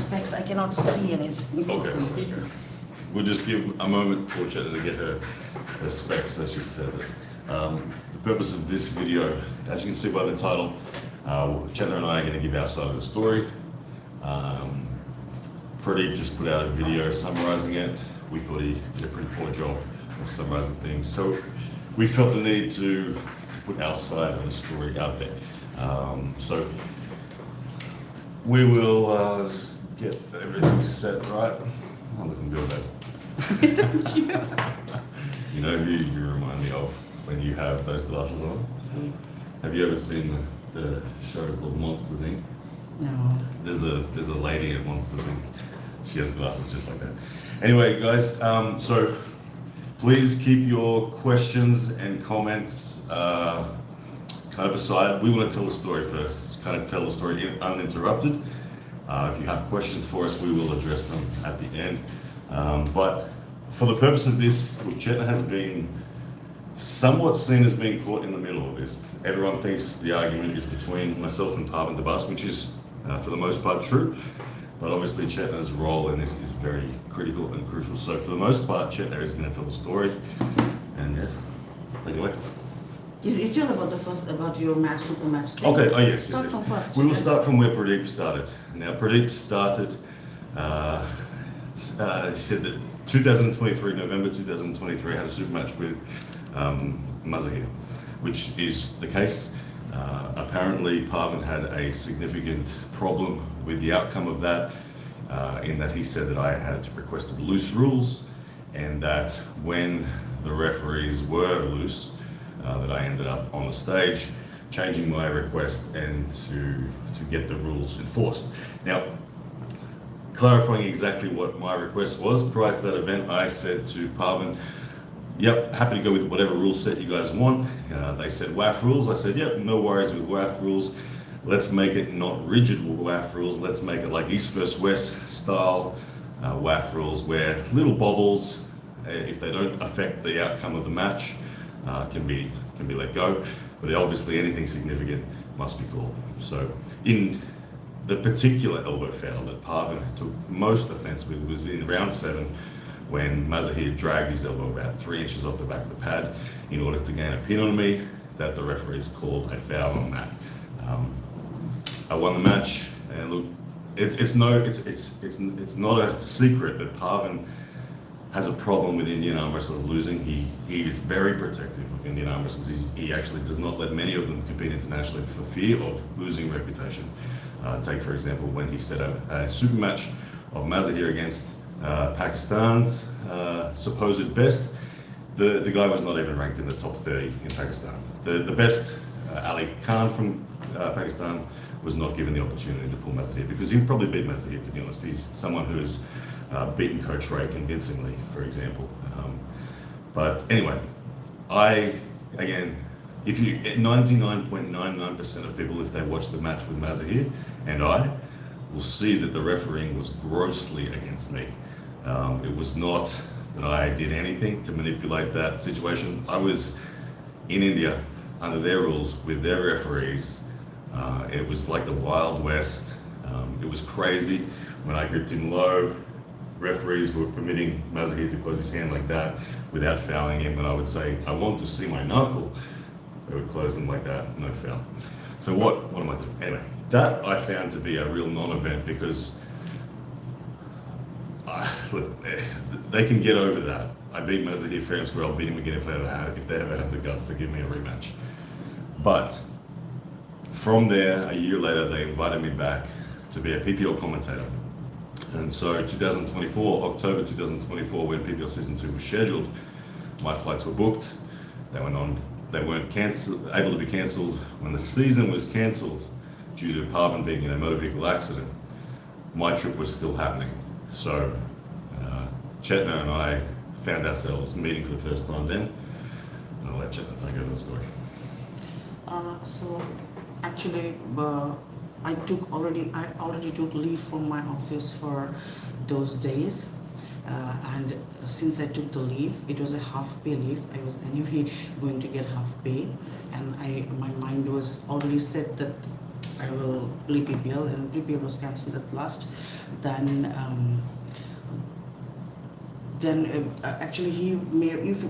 specs, I cannot see anything. Okay. We'll just give a moment for Chetna to get her specs as she says it. The purpose of this video, as you can see by the title, Chetna and I are going to give our side of the story. Pradeep just put out a video summarizing it. We thought he did a pretty poor job of summarizing things. So we felt the need to put our side of the story out there. So we will just get everything set right. I'm looking good at You know who you remind me of when you have those glasses on? Have you ever seen the show called Monsters Inc? No. There's a lady at Monsters Inc. She has glasses just like that. Anyway, guys, so please keep your questions and comments kind of aside. We want to tell the story first, kind of tell the story uninterrupted. If you have questions for us, we will address them at the end. But for the purpose of this, look, Chetna has been somewhat seen as being caught in the middle of this. Everyone thinks the argument is between myself and Parvin Dabas, which is for the most part true. But obviously Chetna's role in this is very critical and crucial. So for the most part, Chetna is going to tell the story. And yeah, take it away. You tell about your match, super match thing. Okay, oh yes, Start from first. We will start from where Pradeep started. Now Pradeep started, he said that 2023, November 2023, had a super match with Mazahir, which is the case. Apparently Parvin had a significant problem with the outcome of that, in that he said that I had requested loose rules, and that when the referees were loose, that I ended up on the stage changing my request and to get the rules enforced. Now, clarifying exactly what my request was, prior to that event, I said to Parvin, yep, happy to go with whatever rule set you guys want. They said WAF rules. I said, yep, no worries with WAF rules. Let's make it not rigid WAF rules. Let's make it like East versus West style WAF rules, where little bobbles, if they don't affect the outcome of the match, can be let go. But obviously anything significant must be called. So in the particular elbow foul that Parvin took most offense with was in round 7, when Mazahir dragged his elbow about 3 inches off the back of the pad in order to gain a pin on me, that the referees called a foul on that. I won the match, and look, it's not a secret that Parvin has a problem with Indian arm wrestlers losing. He is very protective of Indian arm wrestlers. He actually does not let many of them compete internationally for fear of losing reputation. Take for example when he set a super match of Mazahir against Pakistan's supposed best. The guy was not even ranked in the top 30 in Pakistan. The best, Ali Khan from Pakistan, was not given the opportunity to pull Mazahir, because he'd probably beat Mazahir, to be honest. He's someone who's beaten Coach Ray convincingly, for example. But anyway, if you 99.99% of people, if they watch the match with Mazahir and I, will see that the refereeing was grossly against me. It was not that I did anything to manipulate that situation. I was in India under their rules with their referees. It was like the Wild West. It was crazy. When I gripped him low, referees were permitting Mazahir to close his hand like that without fouling him. And I would say, I want to see my knuckle. They would close them like that, no foul. So what am I doing? Anyway, that I found to be a real non-event, because look, they can get over that. I beat Mazahir fair and square. I'll beat him again if they ever have the guts to give me a rematch. But from there, a year later, they invited me back to be a PPL commentator. And so 2024, October 2024, when PPL Season 2 was scheduled, my flights were booked. They weren't able to be cancelled. When the season was cancelled due to Parvin being in a motor vehicle accident, my trip was still happening. So Chetna and I found ourselves meeting for the first time then. I'll let Chetna take over the story. So actually, I already took leave from my office for those days, and since I took the leave, it was a half-pay leave. I was anyway going to get half-pay, and my mind was already set that I will play PPL, and PPL was cancelled at last. Then actually he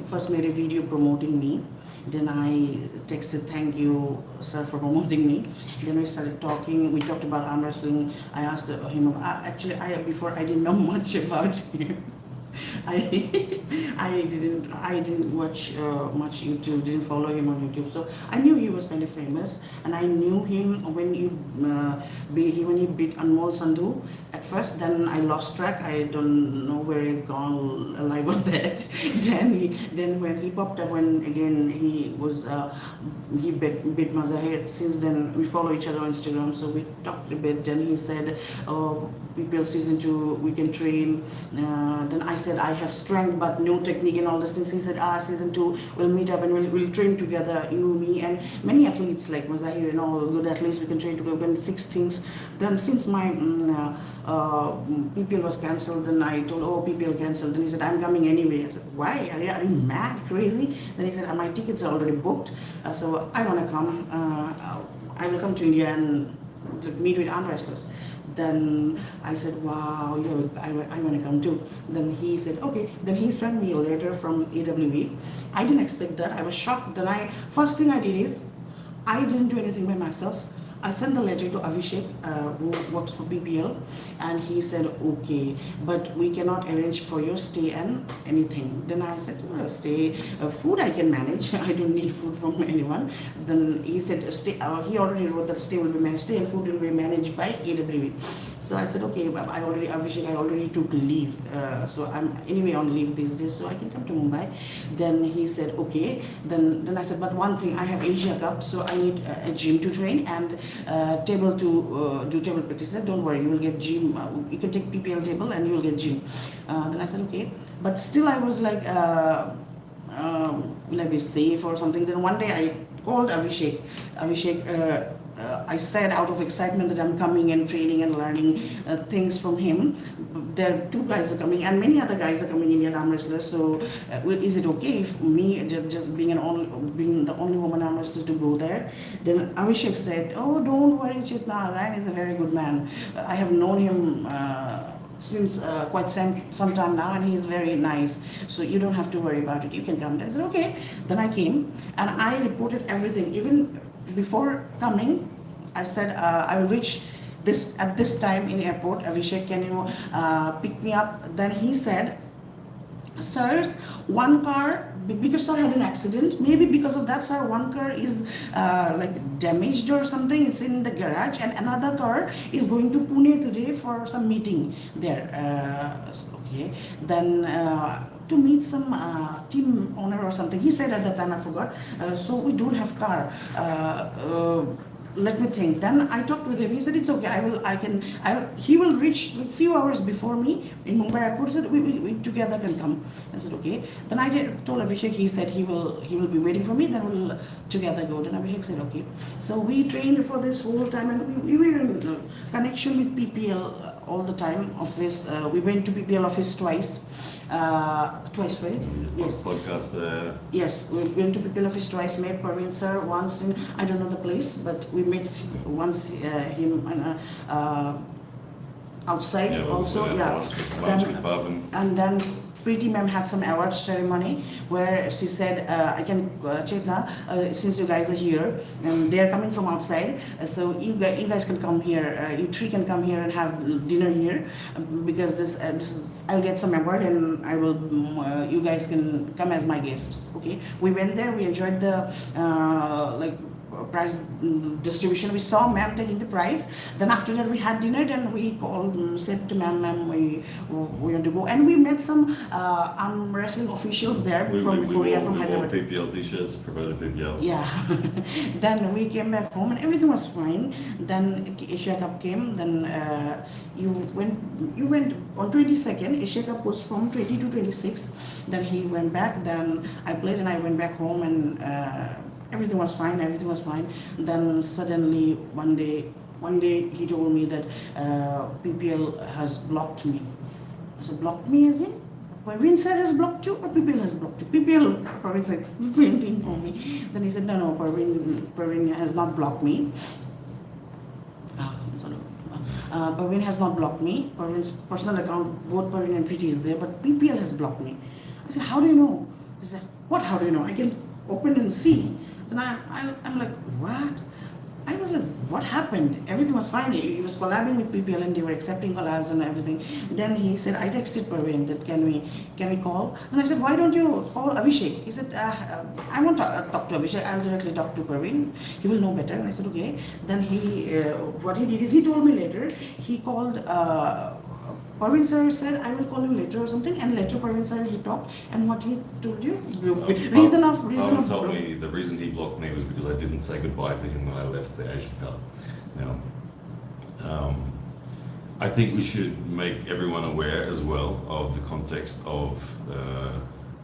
first made a video promoting me. Then I texted, thank you sir for promoting me. Then we started talking, we talked about arm wrestling. I asked him, actually before I didn't know much about him. I I didn't watch much YouTube, didn't follow him on YouTube, so I knew he was kind of famous, and I knew him when when he beat Anmol Sandhu at first. Then I lost track. I don't know where he's gone, alive or dead. Then when he popped up, when again he beat Mazahir. Since then we follow each other on Instagram, so we talked a bit. Then he said, "Oh, PPL season 2, we can train." Then I said, I have strength but no technique and all those things. He said, season 2 we'll meet up and we'll train together, you, me, and many athletes like Mazahir and all good athletes. We can train together, we can fix things. Then since my PPL was cancelled, then I told, oh, PPL cancelled. Then he said, I'm coming anyway. I said, why? Are you mad, crazy? Then he said, my tickets are already booked, so I want to come. I will come to India and meet with arm wrestlers. Then I said, wow, yeah, I want to come too. Then he said, okay. Then he sent me a letter from AWE. I didn't expect that. I was shocked. Then first thing I did is, I didn't do anything by myself. I sent the letter to Abhishek, who works for PPL, and he said, okay, but we cannot arrange for your stay and anything. Then I said, well, stay, food I can manage. I don't need food from anyone. Then he said, stay. He already wrote that stay will be managed, stay and food will be managed by AWE. So I said, okay, Abhishek, I already took leave. So I'm anyway on leave these days, so I can come to Mumbai. Then he said, okay. Then I said, but one thing, I have Asia Cup, so I need a gym to train and table to do table practice. He said, don't worry, you will get gym. You can take PPL table and you will get gym. Then I said, okay. But still I was like, will I be safe or something? Then one day I called Abhishek. I said out of excitement that I'm coming and training and learning things from him. There are 2 guys are coming and many other guys are coming, Indian arm wrestlers. So is it okay if me just being the only woman arm wrestler to go there? Then Abhishek said, oh, don't worry, Chetna, Ryan is a very good man. I have known him since quite some time now, and he's very nice, so you don't have to worry about it, you can come. I said, okay. Then I came and I reported everything. Even before coming, I said, I will reach at this time in airport. Abhishek, can you pick me up? Then he said, sirs, one car, because sir had an accident, maybe because of that, sir, one car is like damaged or something, it's in the garage, and another car is going to Pune today for some meeting there. Okay. Then to meet some team owner or something, he said at that time, I forgot. So we don't have car. Let me think. Then I talked with him. He said, it's okay. He will reach a few hours before me in Mumbai airport. He said, we together can come. I said, okay. Then I told Abhishek. He said he will be waiting for me. Then we'll together go. Then Abhishek said, okay. So we trained for this whole time, and we were in connection with PPL all the time. Office. We went to PPL office twice. Twice, right? Yes. Podcast there. Yes, we went to PPL office twice. Met Parvin sir once in, I don't know the place, but we met once him outside also. Lunch with Parvin. And then Preeti ma'am had some award ceremony where she said, I can, Chetna, since you guys are here and they are coming from outside, so you guys can come here, you 3 can come here and have dinner here, because this is, I'll get some award and I will, you guys can come as my guests. Okay, we went there, we enjoyed the prize distribution. We saw ma'am taking the prize. Then after that we had dinner. Then we called, said to ma'am, we want to go, and we met some arm wrestling officials there from Hyderabad. PPL t-shirts, promoted PPL. Yeah. Then we came back home and everything was fine. Then Asia Cup came. Then you went on 22nd. Asia Cup was from 20 to 26. Then he went back. Then I played and I went back home, and everything was fine. Then suddenly one day he told me that PPL has blocked me. I said, blocked me as in? Parvin sir has blocked you or PPL has blocked you? PPL, Parvin said the same thing for me. Then he said, no, Parvin has not blocked me. Parvin has not blocked me. Parvin's personal account, both Parvin and Preeti is there, but PPL has blocked me. I said, how do you know? He said, what, how do you know? I can open and see. And I'm like, what? I was like, what happened? Everything was fine. He was collabing with PPL and they were accepting collabs and everything. Then he said, I texted Parvin that can we call? And I said, why don't you call Abhishek? He said, I won't talk to Abhishek. I'll directly talk to Parvin. He will know better. And I said, okay. Then what he did is he told me later. He called. Parvin sir said, I will call you later or something, and later Parvin sir, he talked, and what he told you? Parvin told me the reason he blocked me was because I didn't say goodbye to him when I left the Asian Cup. Now, I think we should make everyone aware as well of the context of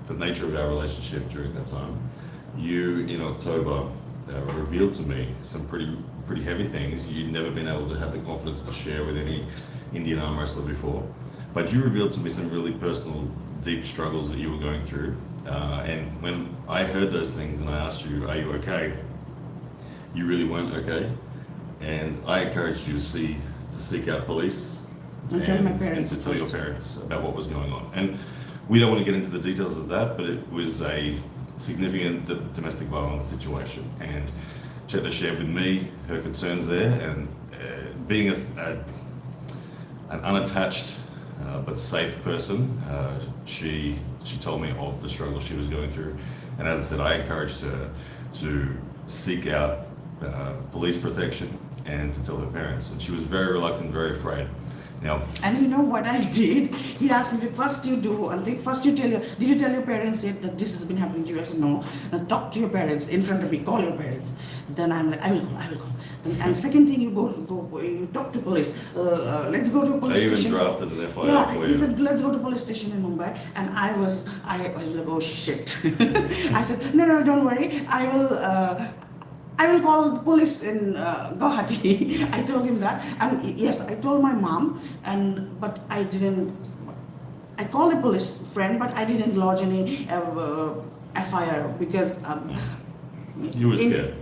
the nature of our relationship during that time. You, in October, revealed to me some pretty heavy things. You'd never been able to have the confidence to share with any Indian arm wrestler before, but you revealed to me some really personal, deep struggles that you were going through. And when I heard those things and I asked you, are you okay? You really weren't okay. And I encouraged you to seek out police and tell my parents and to tell your parents about what was going on. And we don't want to get into the details of that, but it was a significant domestic violence situation. And Chetna shared with me her concerns there, and being an unattached but safe person, she told me of the struggle she was going through. And as I said, I encouraged her to seek out police protection and to tell her parents. And she was very reluctant, very afraid. Now, and you know what I did? He asked me, first you do, and first you did you tell your parents yet that this has been happening to you? I said, no. Now talk to your parents in front of me, call your parents. Then I'm like, I will call. And second thing, you you talk to police. Let's go to a police station. I even drafted an FIR yeah, for you. he said, let's go to police station in Mumbai. And I was like, oh shit. I said, no, don't worry. I will call the police in Guwahati. I told him that, and yes, I told my mom, but I didn't. I called a police friend, but I didn't lodge any FIR because you were scared.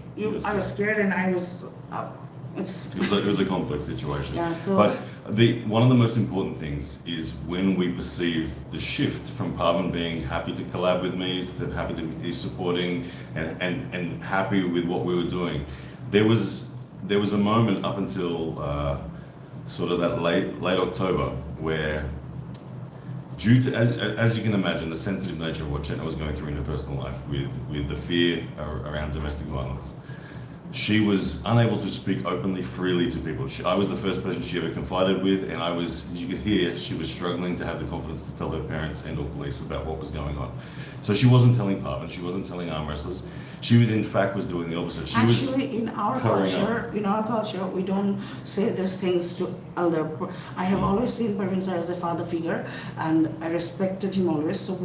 I was scared, and I was. It was a complex situation. Yeah, so but one of the most important things is when we perceive the shift from Parvin being happy to collab with me to happy to be supporting and happy with what we were doing. There was a moment up until sort of that late October where, due to as you can imagine, the sensitive nature of what Chetna was going through in her personal life with the fear around domestic violence, she was unable to speak openly, freely to people. I was the first person she ever confided with, and as you could hear, she was struggling to have the confidence to tell her parents and or police about what was going on. So she wasn't telling Parvin, she wasn't telling arm wrestlers. She was, in fact, doing the opposite. In our culture, we don't say these things to elder. I have always seen Parvin sir as a father figure, and I respected him always. So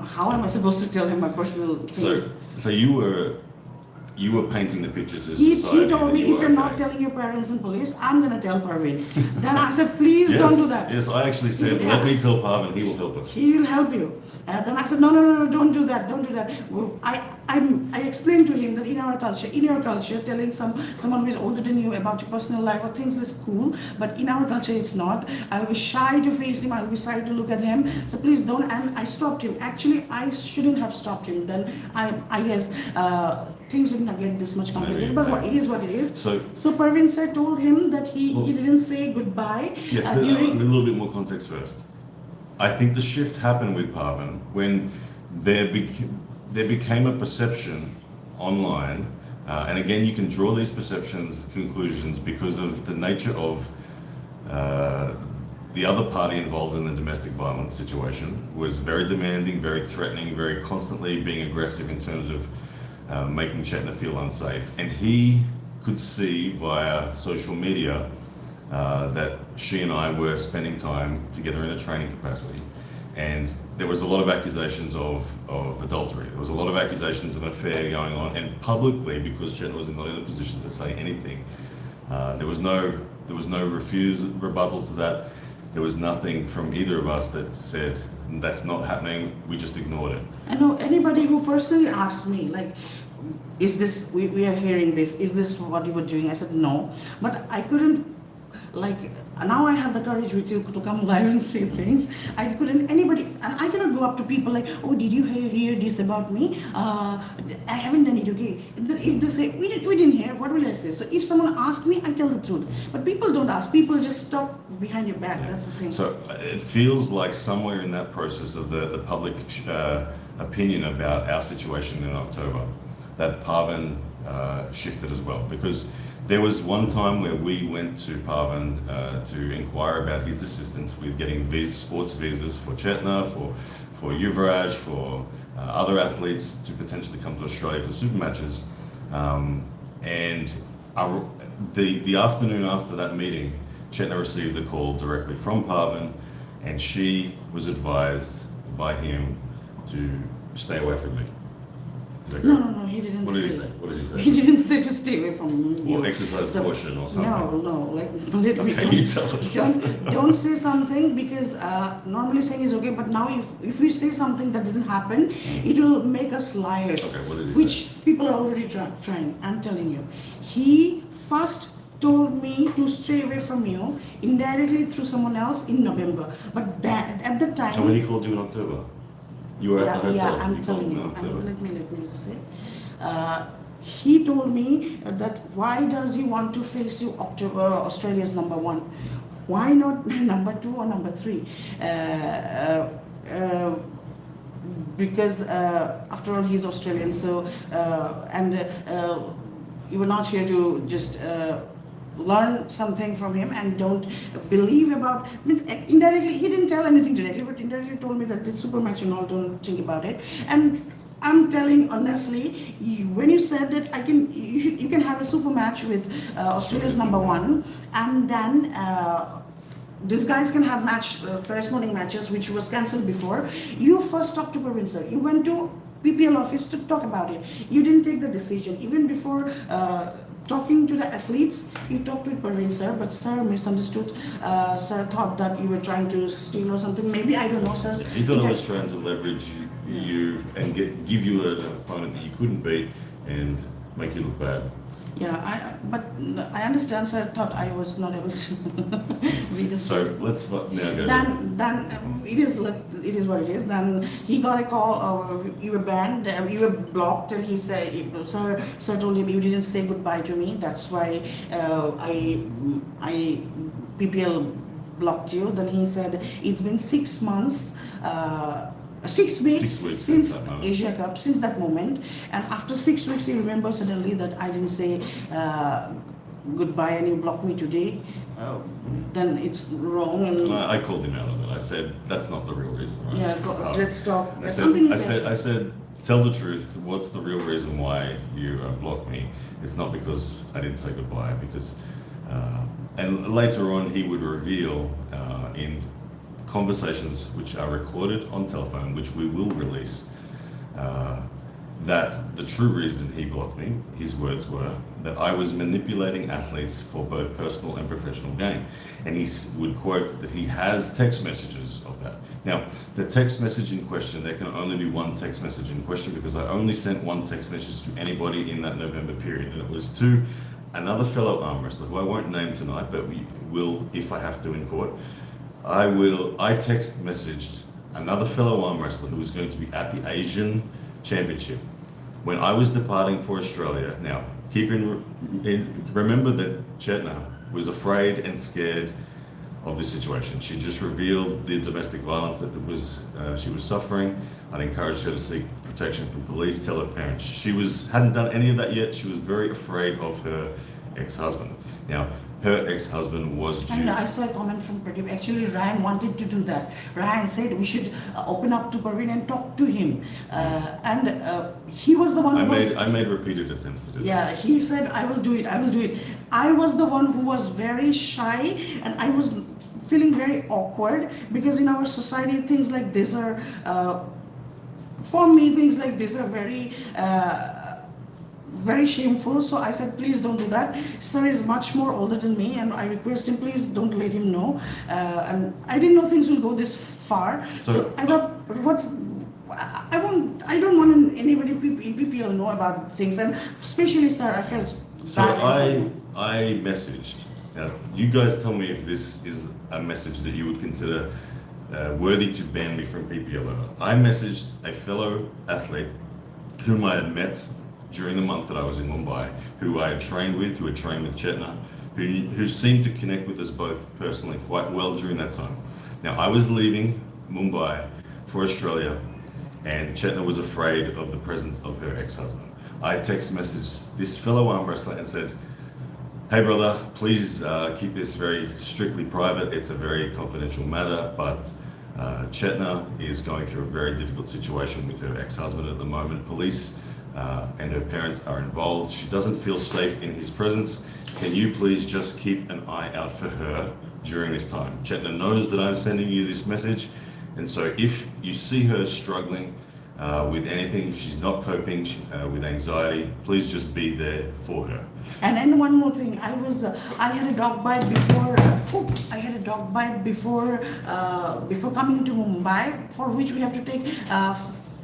how am I supposed to tell him my personal things? So you were painting the picture to He society. told me, if you're not telling your parents and police, I'm going to tell Parvin. Then I said, please don't do that. Yes, I actually said, let me tell Parvin, he will help us. He will help you. And then I said, no, don't do that. Well, I explained to him that in your culture, telling someone who is older than you about your personal life or things is cool, but in our culture it's not. I'll be shy to face him, I'll be shy to look at him, so please don't. And I stopped him. Actually, I shouldn't have stopped him. Then I guess things would not get this much complicated, but it is what it is. So Parvin sir told him that he didn't say goodbye. Yes, a little bit more context first. I think the shift happened with Parvin when there became a perception online, and again, you can draw these conclusions because of the nature of the other party involved in the domestic violence situation was very demanding, very threatening, very constantly being aggressive in terms of making Chetna feel unsafe. And he could see via social media that she and I were spending time together in a training capacity. And there was a lot of accusations of adultery. There was a lot of accusations of an affair going on, and publicly, because Chetna was not in a position to say anything, there was no rebuttal to that. There was nothing from either of us that said that's not happening. We just ignored it. I know anybody who personally asked me, like, is this, we are hearing this, is this what you were doing? I said no, but I couldn't like now I have the courage with you to come live and say things. I couldn't anybody, and I cannot go up to people like, oh, did you hear this about me? I haven't done it. Okay, if they say we didn't hear, what will I say? So if someone asks me, I tell the truth. But people don't ask. People just talk behind your back. Yeah. That's the thing. So it feels like somewhere in that process of the public opinion about our situation in October, that Parvin shifted as well, because there was one time where we went to Parvin to inquire about his assistance with getting sports visas for Chetna, for Yuvraj, for other athletes to potentially come to Australia for super matches. And the afternoon after that meeting, Chetna received a call directly from Parvin, and she was advised by him to stay away from me. Is that correct? No, he didn't What say. did he say? What did he say? He didn't say to stay away from you. Or exercise caution or something? No, like let me Okay, you tell it. don't say something, because normally saying is okay, but now if we say something that didn't happen, it will make us liars. Okay, what did he which say? people are already trying. I'm telling you. He first told me to stay away from you indirectly through someone else in November, but that at the time. So when he called you in October, you were at the hotel. Yeah, I'm He telling called you. in October. Let me say. He told me that why does he want to face you Australia's number one? Why not number two or number three? Because after all, he's Australian. So you were not here to just learn something from him and don't believe about, means indirectly, he didn't tell anything directly, but indirectly told me that this super match and all, don't think about it. And I'm telling honestly, when you said that you can have a super match with Australia's number one, and then these guys can have corresponding matches which was cancelled before. You first talked to Parvin sir. You went to PPL office to talk about it. You didn't take the decision even before talking to the athletes. You talked with Parvin sir, but sir misunderstood. Sir thought that you were trying to steal or something. Maybe, I don't know, sir. He thought I was trying to leverage you and give you an opponent that you couldn't beat and make you look bad. Yeah, but I understand, sir. Thought I was not able to read the. So let's now go. Then it is what it is. Then he got a call. You were banned. You were blocked, and he said, "Sir told him you didn't say goodbye to me. That's why I PPL blocked you." Then he said, "It's been 6 months." 6 weeks, since Asia Cup, since that moment, and after 6 weeks, you remember suddenly that I didn't say goodbye and you blocked me today. Then it's wrong. And I called him out on it. I said that's not the real reason, right? Yeah, let's talk. I said, tell the truth. What's the real reason why you blocked me? It's not because I didn't say goodbye. Because, and later on, he would reveal in conversations which are recorded on telephone, which we will release, that the true reason he blocked me, his words were, that I was manipulating athletes for both personal and professional gain. And he would quote that he has text messages of that. Now, the text message in question, there can only be one text message in question, because I only sent one text message to anybody in that November period, and it was to another fellow arm wrestler, who I won't name tonight, but we will if I have to in court. I text messaged another fellow arm wrestler who was going to be at the Asian Championship when I was departing for Australia. Now, remember that Chetna was afraid and scared of this situation. She just revealed the domestic violence that she was suffering. I'd encouraged her to seek protection from police, tell her parents. She hadn't done any of that yet. She was very afraid of her ex-husband. Now, her ex-husband was due. And I saw a comment from Pradeep. Actually, Ryan wanted to do that. Ryan said we should open up to Parvin and talk to him. And he was the one I made repeated attempts to do that. Yeah, he said, I will do it. I was the one who was very shy, and I was feeling very awkward, because in our society, things like this are, for me, things like this are very shameful. So I said, please don't do that. Sir is much more older than me, and I request him, please don't let him know. And I didn't know things will go this far. So I thought, I don't want anybody in PPL know about things, and especially, sir, I felt so bad. I messaged Now, you guys tell me if this is a message that you would consider worthy to ban me from PPL over. I messaged a fellow athlete whom I had met during the month that I was in Mumbai, who I had trained with, who had trained with Chetna, who seemed to connect with us both personally quite well during that time. Now, I was leaving Mumbai for Australia, and Chetna was afraid of the presence of her ex-husband. I text messaged this fellow arm wrestler and said, "Hey brother, please keep this very strictly private. It's a very confidential matter, but Chetna is going through a very difficult situation with her ex-husband at the moment. Police and her parents are involved. She doesn't feel safe in his presence. Can you please just keep an eye out for her during this time? Chetna knows that I'm sending you this message, and so if you see her struggling with anything, she's not coping with anxiety, please just be there for her." And then one more thing, I had a dog bite before. I had a dog bite before coming to Mumbai, for which we have to take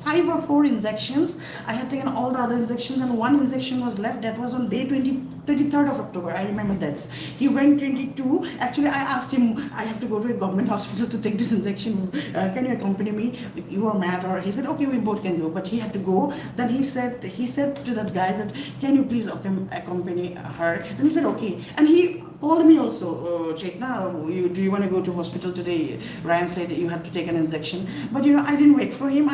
5 or 4 injections. I had taken all the other injections, and one injection was left. That was on day 23rd of October. I remember that. He went 22. Actually, I asked him, I have to go to a government hospital to take this injection. Can you accompany me? You or Matt? Or he said, okay, we both can go. But he had to go. Then he said to that guy that, can you please accompany her? Then he said, okay. And he called me also, Chetna, do you want to go to hospital today? Ryan said you have to take an injection. But I didn't wait for him.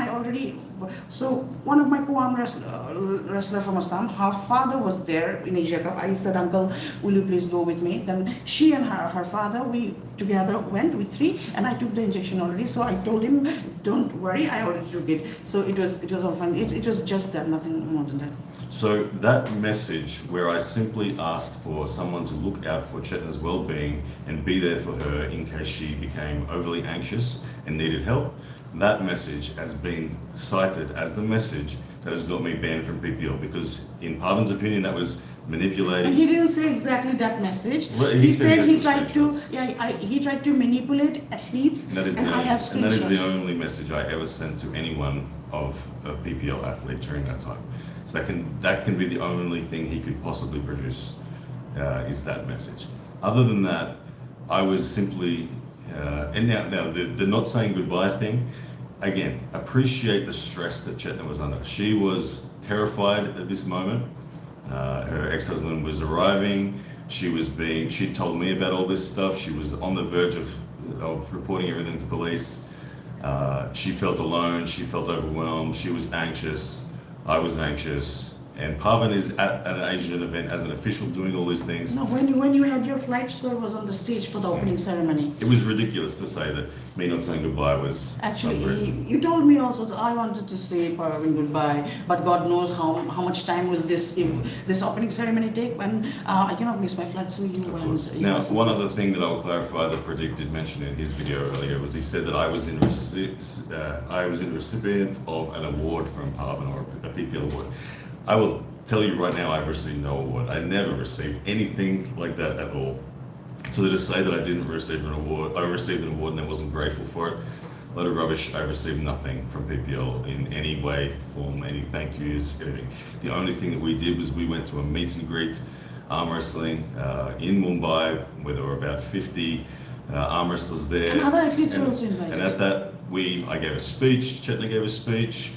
So one of my co-arm wrestler from Assam, her father was there in Asia Cup. I said, uncle, will you please go with me? Then she and her father, we together went with 3, and I took the injection already. So I told him, don't worry, I already took it. So it was all fine. It was just that, nothing more than that. So that message where I simply asked for someone to look out for Chetna's well-being and be there for her in case she became overly anxious and needed help, that message has been cited as the message that has got me banned from PPL, because in Parvin's opinion that was manipulating. And he didn't say exactly that message. Well, he said he tried tried to manipulate athletes, and that is the only message I ever sent to anyone of a PPL athlete during that time. So that can be the only thing he could possibly produce, is that message. Other than that, I was simply, and now the not saying goodbye thing, again, appreciate the stress that Chetna was under. She was terrified at this moment. Her ex-husband was arriving. She told me about all this stuff. She was on the verge of reporting everything to police. She felt alone. She felt overwhelmed. She was anxious. I was anxious. And Parvin is at an Asian event as an official doing all these things. No, when you had your flight, sir was on the stage for the opening ceremony. It was ridiculous to say that me not saying goodbye was... Actually, you told me also that I wanted to say Parvin goodbye, but God knows how much time will this opening ceremony take, when I cannot miss my flight, so you went. Now, one other thing that I will clarify that Pradeep did mention in his video earlier was he said that I was in recipient of an award from Parvin, or a PPL award. I will tell you right now, I've received no award. I never received anything like that at all. So to just say that I didn't receive an award, I received an award and I wasn't grateful for it, a lot of rubbish. I received nothing from PPL in any way, form, any thank yous, anything. The only thing that we did was we went to a meet and greet arm wrestling in Mumbai, where there were about 50 arm wrestlers there. And other athletes were also invited. And at that, I gave a speech, Chetna gave a speech,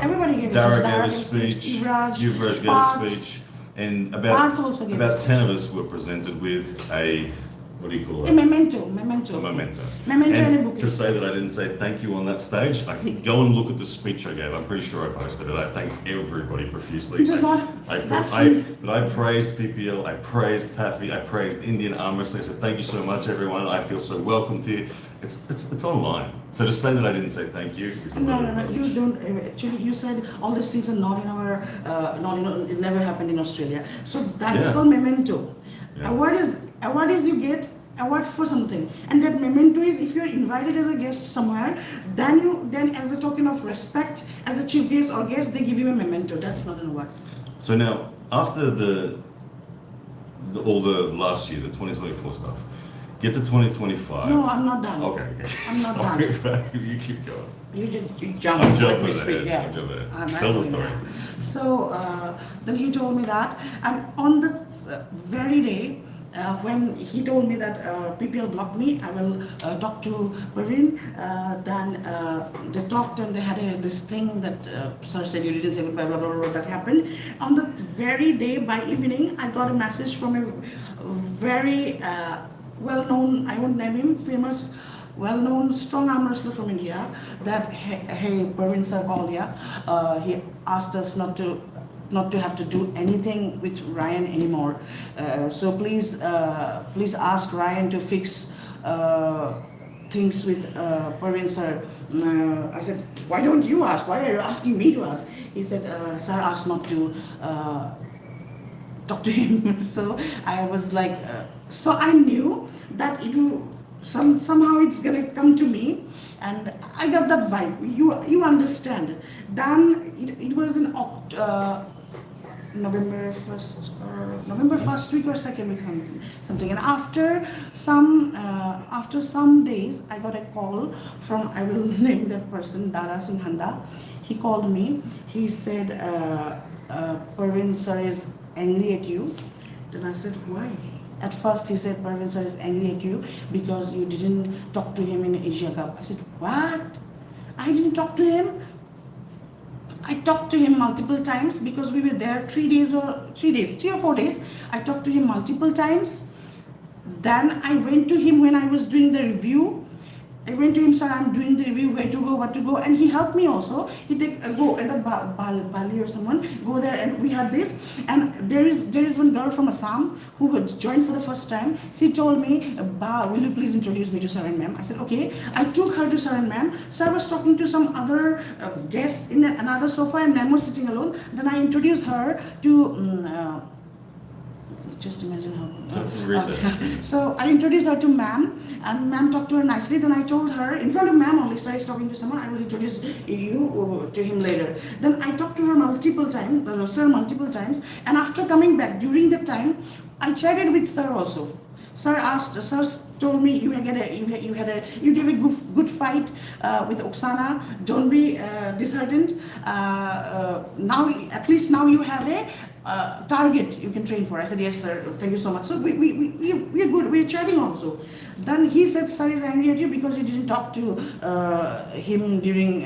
everybody gave Dara gave a speech, Yuvraj gave a speech, and about 10 of us were presented with a, what do you call it? A memento. A memento. And a bouquet. To say that I didn't say thank you on that stage, I can go and look at the speech I gave. I'm pretty sure I posted it. I thanked everybody profusely. But I praised PPL, I praised PAFI, I praised Indian Arm Wrestling. I said thank you so much, everyone. I feel so welcomed here. It's online. So to say that I didn't say thank you is a little No. You don't. Actually, you said all these things are not in our, it never happened in Australia. So that is called memento. Yeah. Award is you get award for something, and that memento is if you're invited as a guest somewhere, then as a token of respect, as a chief guest or guest, they give you a memento. That's not an award. So now, after all the last year, the 2024 stuff, get to 2025. No, I'm not done. Okay. I'm not done. You keep going. You jump. I'm jumping let me speak, ahead. yeah. I'm jumping ahead. I'm Tell the story. So then he told me that, and on the very day, when he told me that PPL blocked me, I will talk to Parvin. Then they talked and they had this thing that sir said you didn't say goodbye, blah, blah, blah, that happened. On the very day by evening, I got a message from a very well-known, I won't name him, famous, well-known strong arm wrestler from India, that hey Parvin sir called, yeah, he asked us not to have to do anything with Ryan anymore. So please ask Ryan to fix things with Parvin sir. I said, why don't you ask? Why are you asking me to ask? He said, sir asked not to talk to him. So I was like, so I knew that it will somehow it's gonna come to me, and I got that vibe. You understand? Then it was in November 1st week or second week, something. And after some days, I got a call from, I will name that person, Dara Singh Handa. He called me. He said, Parvin sir is angry at you. Then I said, why? At first he said, Parvin sir is angry at you because you didn't talk to him in Asia Cup. I said, what? I didn't talk to him? I talked to him multiple times because we were there 3 or 4 days. I talked to him multiple times. Then I went to him when I was doing the review. I went to him, sir, I'm doing the review, where to go, what to go, and he helped me also. He take go either Bali or someone, go there, and we had this. And there is one girl from Assam who had joined for the first time. She told me, Ba, will you please introduce me to sir and ma'am? I said, okay. I took her to sir and ma'am. Sir was talking to some other guest in another sofa, and ma'am was sitting alone. Then I introduced her to just imagine how. So I introduced her to ma'am, and ma'am talked to her nicely. Then I told her in front of ma'am only, sir is talking to someone, I will introduce you to him later. Then I talked to her multiple times, and after coming back during that time, I chatted with sir also. Sir told me you gave a good fight with Oksana. Don't be disheartened. Now at least now you have a target you can train for. I said, yes sir, thank you so much. So we're good, we're chatting also. Then he said, sir is angry at you because you didn't talk to him during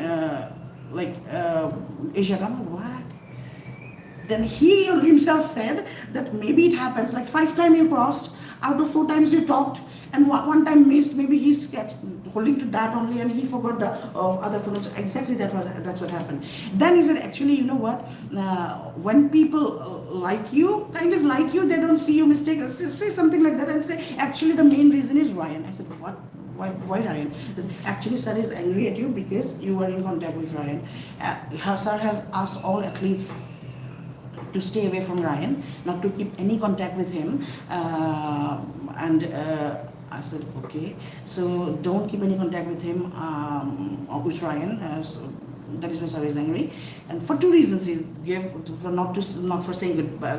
Asia Cup. What? Then he himself said that maybe it happens, like 5 times you crossed, out of 4 times you talked, and one time missed. Maybe he's holding to that only, and he forgot the other photos. Exactly, that's what happened. Then he said, actually, you know what? When people like you, they don't see your mistake. Say something like that and say, actually, the main reason is Ryan. I said, what? Why Ryan? Actually, sir is angry at you because you were in contact with Ryan. Sir has asked all athletes to stay away from Ryan, not to keep any contact with him. I said, okay, so don't keep any contact with him, or with Ryan. So that is why sir is angry, and for 2 reasons he gave: for not for saying goodbye,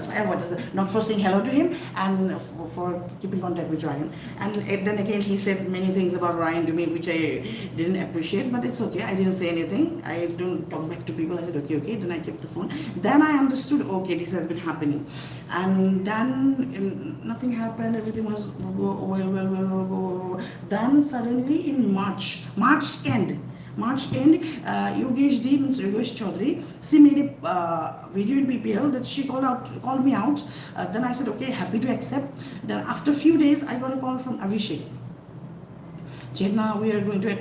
not for saying hello to him, and for keeping contact with Ryan. And then again he said many things about Ryan to me which I didn't appreciate, but it's okay. I didn't say anything. I don't talk back to people. I said okay. Then I kept the phone. Then I understood, okay, this has been happening, and then nothing happened. Everything was well. Then suddenly in March end, Yogesh D, means Yogesh Chaudhary, she made a video in PPL that she called me out. Then I said, okay, happy to accept. Then after a few days, I got a call from Abhishek. Chetna, we are going to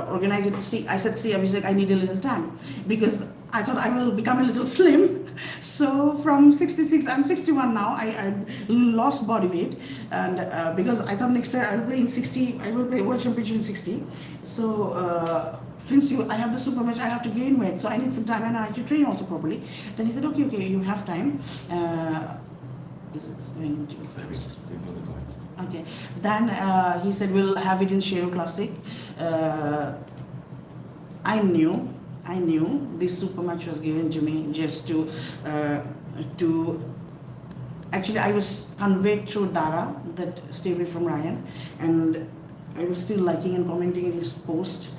organize it. See, I said, Abhishek, I need a little time because I thought I will become a little slim. So from 66, I'm 61 now. I lost body weight, and because I thought next year I will play in 60. I will play World Championship in 60. So since I have the super match, I have to gain weight. So I need some time, and I have to train also properly. Then he said, okay, you have time. Is it going to first? Okay. Then he said, we'll have it in Shero Classic. I knew this super match was given to me just to actually I was conveyed through Dara that stay away from Ryan, and I was still liking and commenting in his post.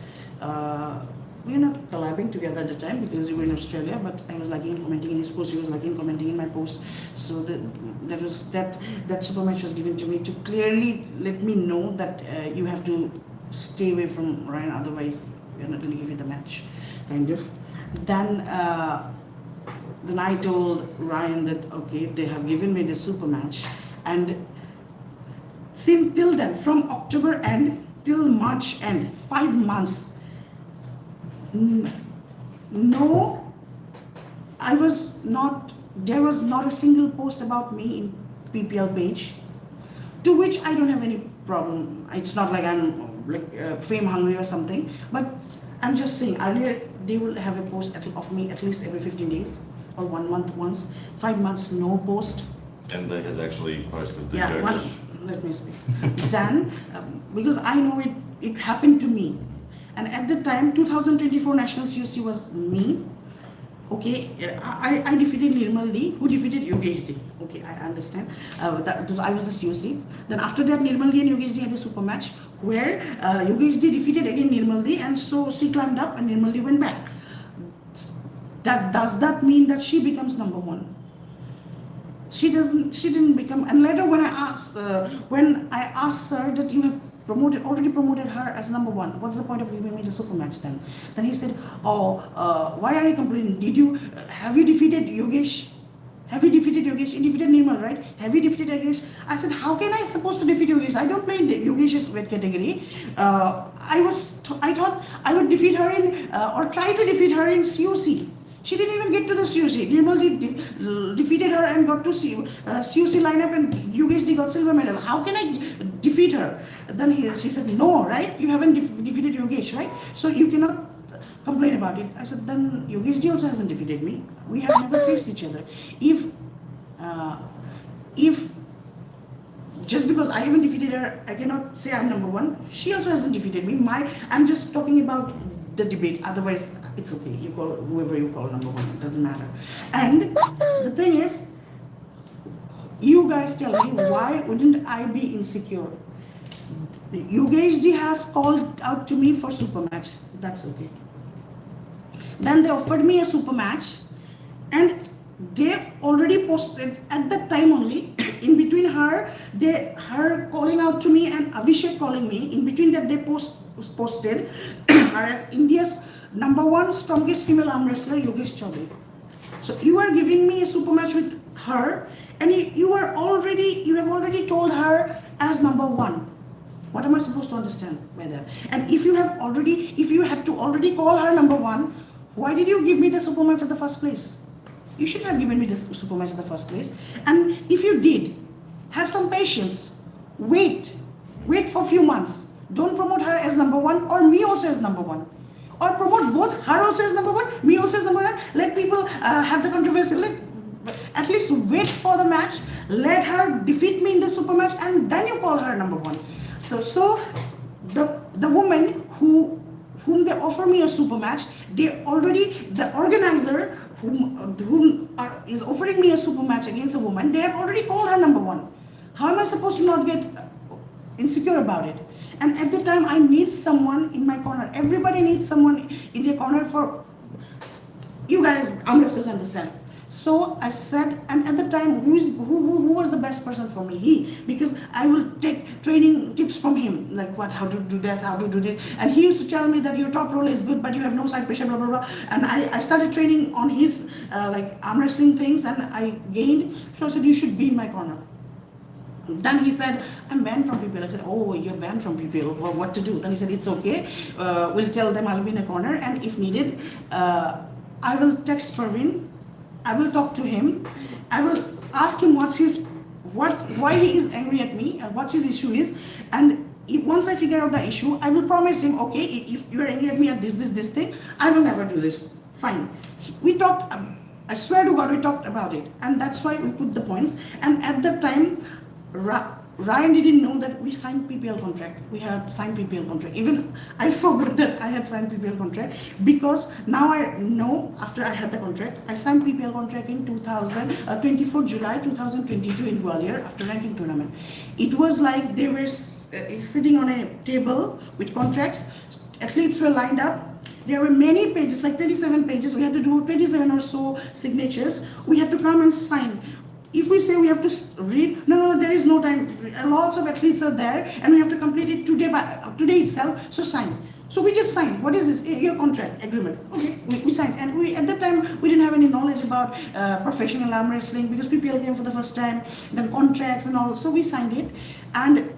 we were not collabing together at the time because we were in Australia, but I was liking and commenting in his post, he was liking and commenting in my post. So that super match was given to me to clearly let me know that you have to stay away from Ryan, otherwise we're not going to give you the match, kind of. Then I told Ryan that okay, they have given me the super match, and since till then, from October end till March end, 5 months, no, there was not a single post about me in PPL page, to which I don't have any problem. It's not like I'm like fame hungry or something, but I'm just saying earlier they will have a post of me at least every 15 days or 1 month once. 5 months no post. And they had actually posted the Let me speak. Then, because I know it happened to me, and at the time 2024 national COC was me. Okay, I defeated Nirmal D, who defeated Yogesh D. Okay, I understand. I was the COC. Then after that, Nirmal D and Yogesh D had a super match where Yogesh D defeated again Nirmal D, and so she climbed up and Nirmal D went back. Does that mean that she becomes number one? She didn't become. And later when I asked her that you have already promoted her as number one, what's the point of giving me the super match then? Then he said, why are you complaining? Have you defeated Yogesh? Have you defeated Yogesh? You defeated Nirmal, right? Have you defeated Yogesh? I said, how can I supposed to defeat Yogesh? I don't play in Yogesh's weight category. I thought I would defeat her in, or try to defeat her in COC. She didn't even get to the COC. Nirmal defeated her and got to COC lineup, and Yogesh got silver medal. How can I defeat her? Then she said, no, right? You haven't defeated Yogesh, right? So you cannot complain about it. I said, then Yogesh also hasn't defeated me. We have never faced each other. If just because I haven't defeated her, I cannot say I'm number one. She also hasn't defeated me. I'm just talking about the debate. Otherwise, it's okay. You call whoever you call number one. It doesn't matter. And the thing is, you guys tell me, why wouldn't I be insecure? Yogesh Ji has called out to me for super match. That's okay. Then they offered me a super match, and they already posted at that time only. In between her calling out to me and Abhishek calling me, in between that they posted her as India's number one strongest female arm wrestler, Yogesh Chaudhary. So you are giving me a super match with her, and you have already told her as number one. What am I supposed to understand by that? And if you had to already call her number one, why did you give me the super match at the first place? You should have given me the super match at the first place. And if you did, have some patience. Wait for a few months. Don't promote her as number one or me also as number one. Or promote both, her also as number one, me also as number one. Let people have the controversy. At least wait for the match. Let her defeat me in the super match, and then you call her number one. So the woman whom they offer me a super match, the organizer whom is offering me a super match against a woman, they have already called her number one. How am I supposed to not get insecure about it? And at the time, I need someone in my corner. Everybody needs someone in their corner for you guys. Arm wrestlers understand. So I said, and at the time, who was the best person for me? He, because I will take training tips from him, like how to do this, how to do this. And he used to tell me that your top roller is good, but you have no side pressure, blah, blah, blah. And I started training on his arm wrestling things, and I gained. So I said, you should be in my corner. Then he said, I'm banned from PPL. I said, oh, you're banned from PPL. Well, what to do? Then he said, it's okay. We'll tell them I'll be in a corner, and if needed, I will text Parvin. I will talk to him. I will ask him why he is angry at me and what his issue is. And once I figure out the issue, I will promise him, okay, if you are angry at me at this thing, I will never do this. Fine. We talked, I swear to God, we talked about it. And that's why we put the points. And at that time, Ryan didn't know that we signed PPL contract. We had signed PPL contract. Even I forgot that I had signed PPL contract, because now I know after I had the contract. I signed PPL contract in 24 July 2022 in Gwalior after ranking tournament. It was like they were sitting on a table with contracts. Athletes were lined up. There were many pages, like 27 pages. We had to do 27 or so signatures. We had to come and sign. If we say we have to read, no, there is no time. Lots of athletes are there, and we have to complete it today itself. So sign. So we just signed. What is this? Your contract agreement. Okay, we signed. And we at that time we didn't have any knowledge about professional arm wrestling because PPL came for the first time. Then contracts and all. So we signed it, and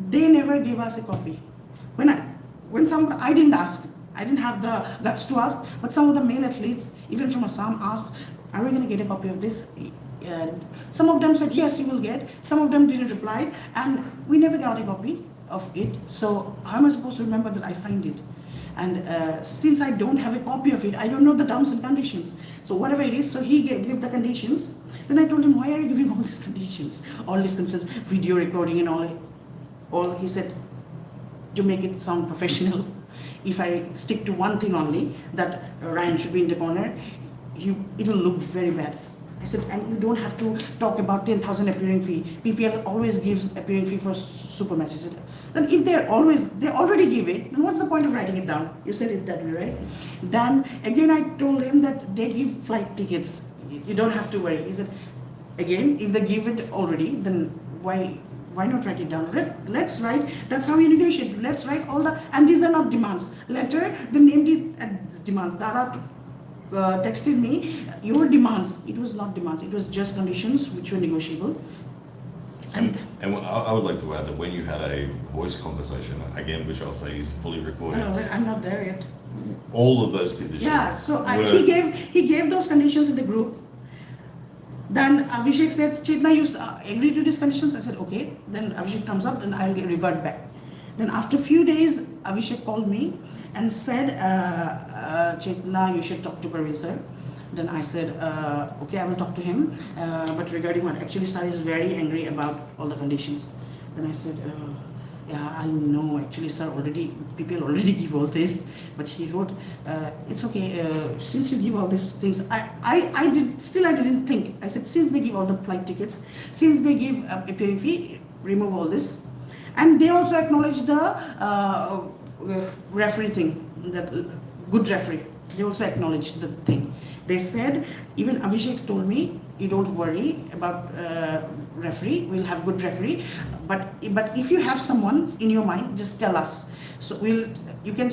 they never gave us a copy. I didn't ask. I didn't have the guts to ask. But some of the male athletes, even from Assam, asked, "Are we going to get a copy of this?" And some of them said, "Yes, you will get." Some of them didn't reply, and we never got a copy of it. So how am I supposed to remember that I signed it? And since I don't have a copy of it, I don't know the terms and conditions. So whatever it is, so he gave the conditions. Then I told him, "Why are you giving all these conditions? All these conditions, video recording and all." He said, "To make it sound professional, if I stick to one thing only, that Ryan should be in the corner, it will look very bad." I said, "And you don't have to talk about 10,000 appearing fee. PPL always gives appearing fee for super matches." I said, "Then if they already give it, then what's the point of writing it down?" You said it that way, right? Then again, I told him that they give flight tickets. You don't have to worry. He said, "Again, if they give it already, then why not write it down? Let's write. That's how you negotiate. Let's write all the, and these are not demands. Later, they named it as demands. Dara texted me, "Your demands." It was not demands. It was just conditions which were negotiable. And I would like to add that when you had a voice conversation, again, which I'll say is fully recorded, I'm not there yet. all of those conditions. Yeah, so he gave those conditions in the group. Then Abhishek said, "Chetna, you agree to these conditions?" I said, "Okay." Then Abhishek thumbs up, and I'll revert back. Then after a few days, Abhishek called me and said, "Chetna, you should talk to Parvin sir." Then I said, "Okay, I will talk to him. But regarding what? Actually, sir is very angry about all the conditions." Then I said, "Yeah, I know. Actually, sir, people already give all this." But he wrote, "It's okay. Since you give all these things, I didn't think." I said, "Since they give all the flight tickets, since they give appearing fee, remove all this." And they also acknowledge the referee thing, that good referee. They also acknowledged the thing. They said, even Abhishek told me, "You don't worry about referee. We'll have good referee. But if you have someone in your mind, just tell us. So you can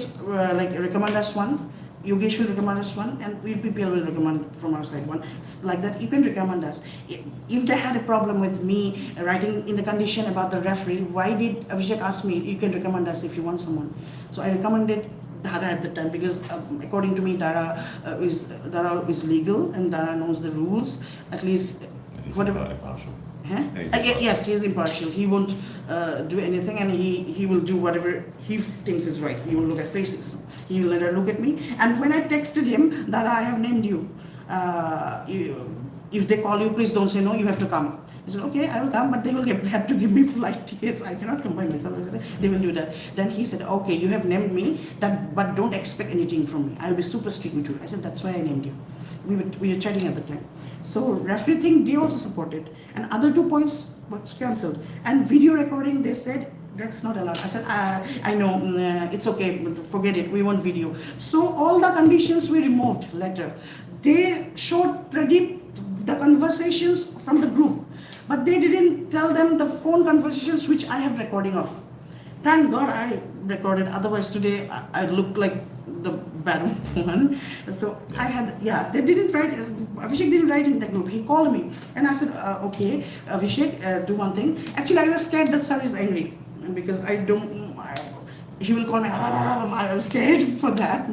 recommend us one. Yogesh will recommend us one, and we PPL will recommend from our side one. Like that, you can recommend us. If they had a problem with me writing in the condition about the referee, why did Abhishek ask me, you can recommend us if you want someone?" So I recommended Dara at the time because according to me, Dara is legal and Dara knows the rules. At least He's whatever. impartial. Huh? He's impartial. Yes, he is impartial. He won't do anything, and he will do whatever he thinks is right. He will look at faces. He will let her look at me. And when I texted him that I have named you, if they call you, please don't say no. You have to come. He said, "Okay, I will come, but they will have to give me flight tickets. I cannot come by myself." I said, "They will do that." Then he said, "Okay, you have named me, but don't expect anything from me. I will be super strict with you." I said, "That's why I named you." We were chatting at the time. So referee thing, they also supported. And other 2 points was cancelled. And video recording, they said, "That's not allowed." I said, "I know, it's okay, forget it, we want video." So all the conditions we removed later. They showed Pradeep the conversations from the group, but they didn't tell them the phone conversations which I have recording of. Thank God I recorded, otherwise today I look like the bad one. So I had, they didn't write, Abhishek didn't write in the group. He called me and I said, "Okay, Abhishek, do one thing." Actually, I was scared that sir is angry because he will call me. I was scared for that,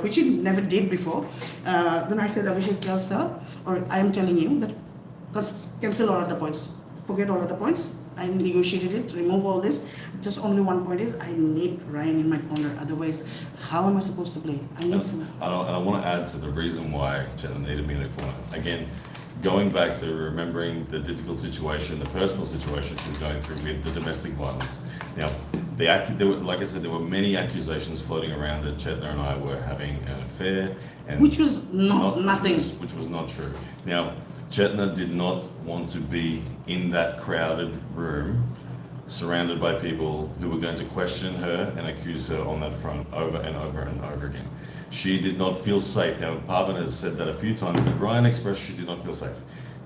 which he never did before. Then I said, "Abhishek, tell sir, or I am telling you that cancel all of the points. Forget all of the points. I negotiated it, remove all this. Just only one point is I need Ryan in my corner. Otherwise, how am I supposed to play? I need some." And I want to add to the reason why Chetna needed me in the corner. Again, going back to remembering the difficult situation, the personal situation she's going through with the domestic violence. Now, like I said, there were many accusations floating around that Chetna and I were having an affair, and Which was nothing. Which was not true. Now, Chetna did not want to be in that crowded room surrounded by people who were going to question her and accuse her on that front over and over and over again. She did not feel safe. Now, Parvin has said that a few times, that Ryan expressed she did not feel safe.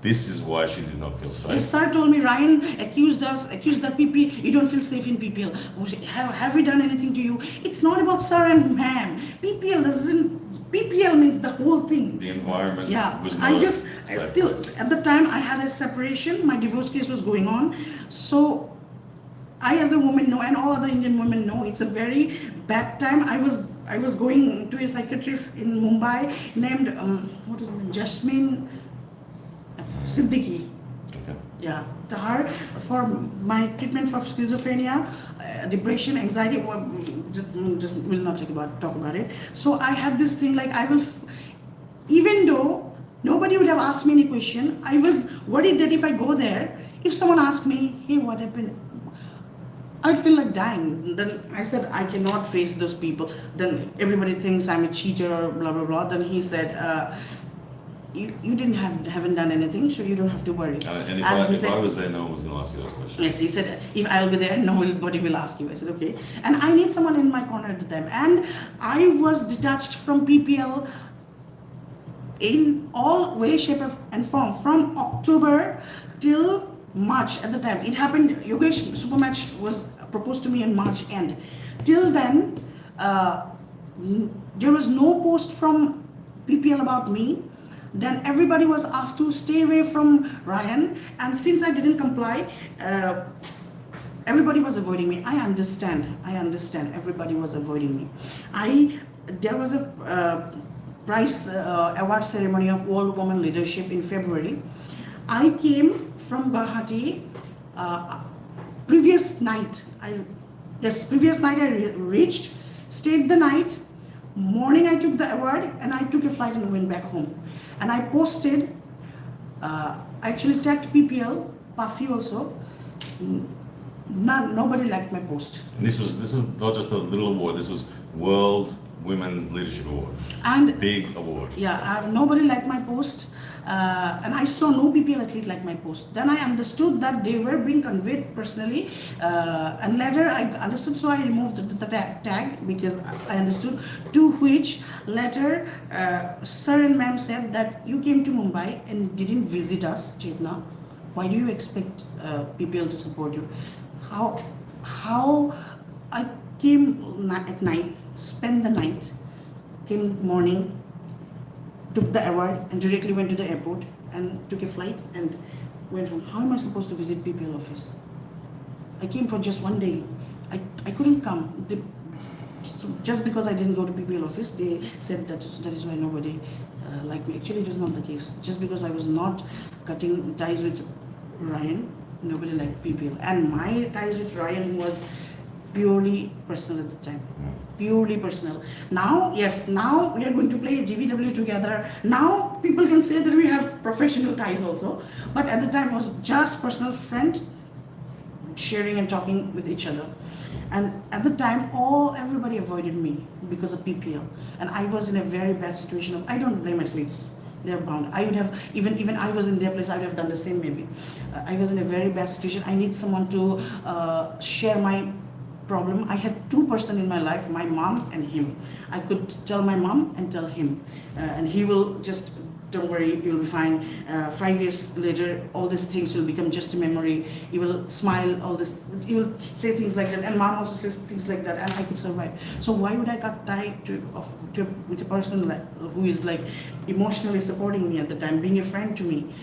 This is why she did not feel safe. Yes, sir told me Ryan accused the PP. You don't feel safe in PPL. Have we done anything to you? It's not about sir and ma'am. PPL means the whole thing. The environment was not I just safe. till at the time I had a separation. My divorce case was going on, so I, as a woman, know, and all other Indian women know, it's a very bad time. I was going to a psychiatrist in Mumbai named what is her name? Jasmine Siddiqui. Okay. Yeah, to her for my treatment for schizophrenia, depression, anxiety. Just will not talk about it. So I had this thing like even though nobody would have asked me any question, I was worried that if I go there, if someone asked me, hey, what happened? I'd feel like dying. Then I said, I cannot face those people. Then everybody thinks I'm a cheater or blah, blah, blah. Then he said, you haven't done anything, so you don't have to worry. And if I was there, no one was going to ask you those questions. Yes, he said, if I'll be there, nobody will ask you. I said, okay. And I need someone in my corner at the time. And I was detached from PPL in all way, shape, and form. From October till March at the time. It happened, Yogesh Supermatch was proposed to me in March end. Till then, there was no post from PPL about me. Then everybody was asked to stay away from Ryan, and since I didn't comply, everybody was avoiding me. I understand. Everybody was avoiding me. There was a prize award ceremony of World Women Leadership in February. I came from Guwahati. Previous night I reached, stayed the night. Morning I took the award and I took a flight and went back home. And I posted, actually tagged PPL, Puffy also. Nobody liked my post. And this is not just a little award. This was World Women's Leadership Award. And big award. Yeah, nobody liked my post. And I saw no PPL athlete like my post. Then I understood that they were being conveyed personally, and later I understood, so I removed the tag because I understood. To which later sir and ma'am said that you came to Mumbai and didn't visit us, Chetna. Why do you expect PPL to support you? How I came at night, spent the night, came morning, took the award and directly went to the airport and took a flight and went home. How am I supposed to visit PPL office? I came for just one day. I couldn't come. So just because I didn't go to PPL office, they said that is why nobody liked me. Actually, it was not the case. Just because I was not cutting ties with Ryan, nobody liked PPL. And my ties with Ryan was purely personal at the time. Purely personal. Now, yes, now we are going to play GVW together. Now people can say that we have professional ties also. But at the time it was just personal friends sharing and talking with each other. And at the time, everybody avoided me because of PPL. And I was in a very bad situation. I don't blame athletes. They're bound. I would have, even I was in their place, I would have done the same maybe. I was in a very bad situation. I need someone to share my problem. I had two persons in my life, my mom and him. I could tell my mom and tell him. And he will just, don't worry, you'll be fine. 5 years later, all these things will become just a memory. You will smile, all this. You will say things like that. And mom also says things like that. And I could survive. So why would I got tied with a person who is like emotionally supporting me at the time, being a friend to me?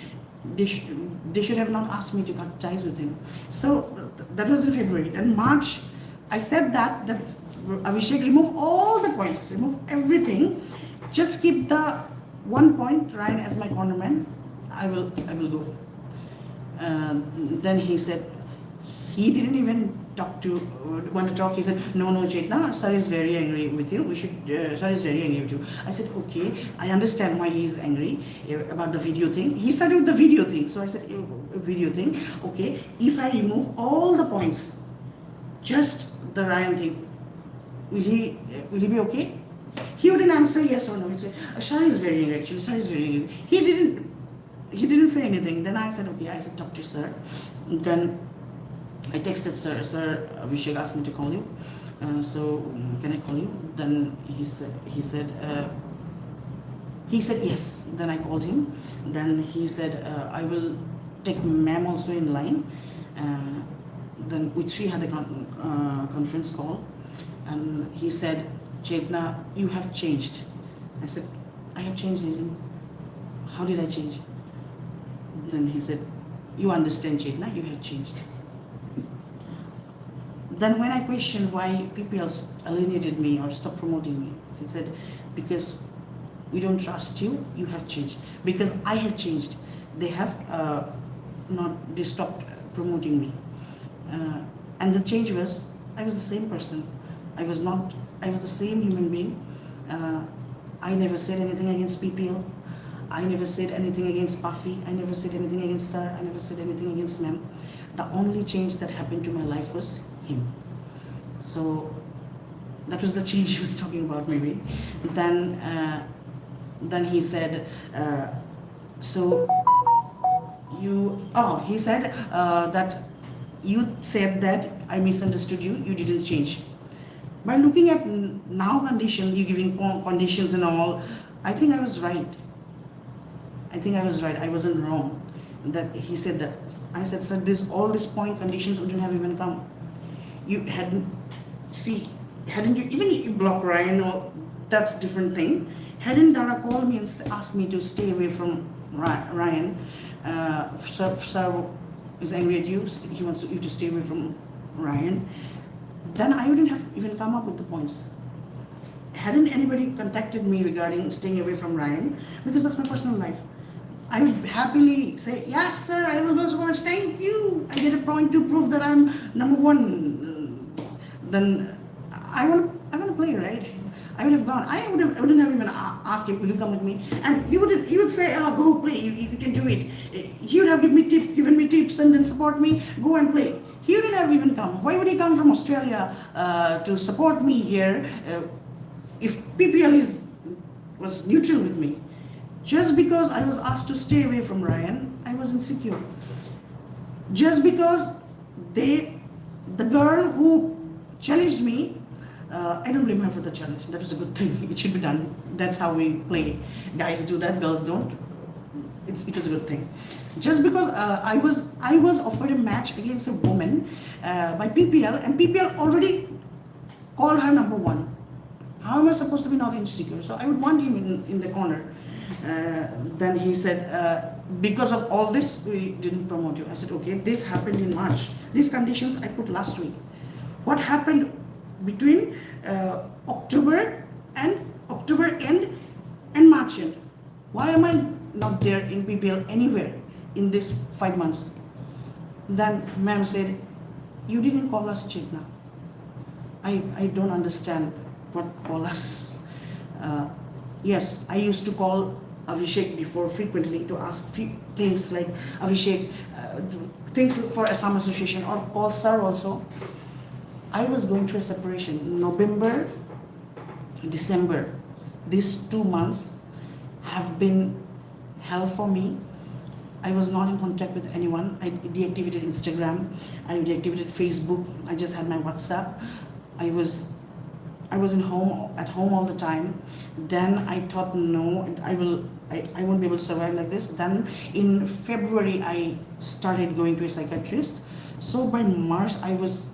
They should have not asked me to cut ties with him. So that was in February. And March, I said that Abhishek, remove all the points, remove everything, just keep the 1 point, Ryan as my cornerman. I will go. Then he said, he didn't even want to talk. He said, no, Chetna, sir is very angry with you. Sir is very angry with you. I said, okay, I understand why he is angry about the video thing. He started with the video thing. So I said, video thing, okay, if I remove all the points, just the Ryan thing, will he be okay? He wouldn't answer yes or no. He'd say, Shah is very angry actually, Shah is very angry. He didn't say anything. Then I said, okay, I said, talk to sir. Then I texted sir, Abhishek asked me to call you. So can I call you? Then he said yes. Then I called him. Then he said, I will take ma'am also in line. Then we three had a conference call. And he said, Chetna, you have changed. I said, I have changed, Isn't? How did I change? Then he said, you understand, Chetna, you have changed. Then when I questioned why people alienated me or stopped promoting me, he said, because we don't trust you, you have changed. Because I have changed. They have they stopped promoting me. And the change was, I was the same person. I was the same human being. I never said anything against PPL. I never said anything against Puffy. I never said anything against Sir. I never said anything against Ma'am. The only change that happened to my life was him. So that was the change he was talking about, maybe. Then he said, he said that you said that I misunderstood you, you didn't change. By looking at now condition, you giving conditions and all, I think I was right. I wasn't wrong. That he said that. I said, sir, all these point conditions wouldn't have even come. You hadn't you, even if you block Ryan, or that's different thing. Hadn't Dara called me and asked me to stay away from Ryan, sir is angry at you, he wants you to stay away from Ryan, then I wouldn't have even come up with the points. Hadn't anybody contacted me regarding staying away from Ryan, because that's my personal life, I would happily say, yes sir, I will go so much, thank you, I get a point to prove that I'm number one. Then I want to play, right? I would have gone. I wouldn't have even asked him, will you come with me? And you would say, oh, go play, you can do it. He would have given me tips and then support me, go and play. He wouldn't have even come. Why would he come from Australia to support me here if PPL was neutral with me? Just because I was asked to stay away from Ryan, I was insecure. Just because the girl who challenged me, I don't blame her for the challenge. That was a good thing. It should be done. That's how we play. Guys do that, girls don't. It was a good thing. Just because I was offered a match against a woman by PPL, and PPL already called her number one. How am I supposed to be not insecure? So I would want him in the corner. Then he said, because of all this, we didn't promote you. I said, okay, this happened in March. These conditions I put last week. What happened between October end and March end? Why am I not there in PPL anywhere in this 5 months? Then ma'am said, you didn't call us, Chetna. I don't understand what call us. Yes, I used to call Abhishek before frequently to ask things like, Abhishek, things for Assam Association, or call Sir also. I was going through a separation. November, December, these 2 months have been hell for me. I was not in contact with anyone. I deactivated Instagram. I deactivated Facebook. I just had my WhatsApp. I was at home all the time. Then I thought, no, I won't be able to survive like this. Then in February, I started going to a psychiatrist. So by March, I was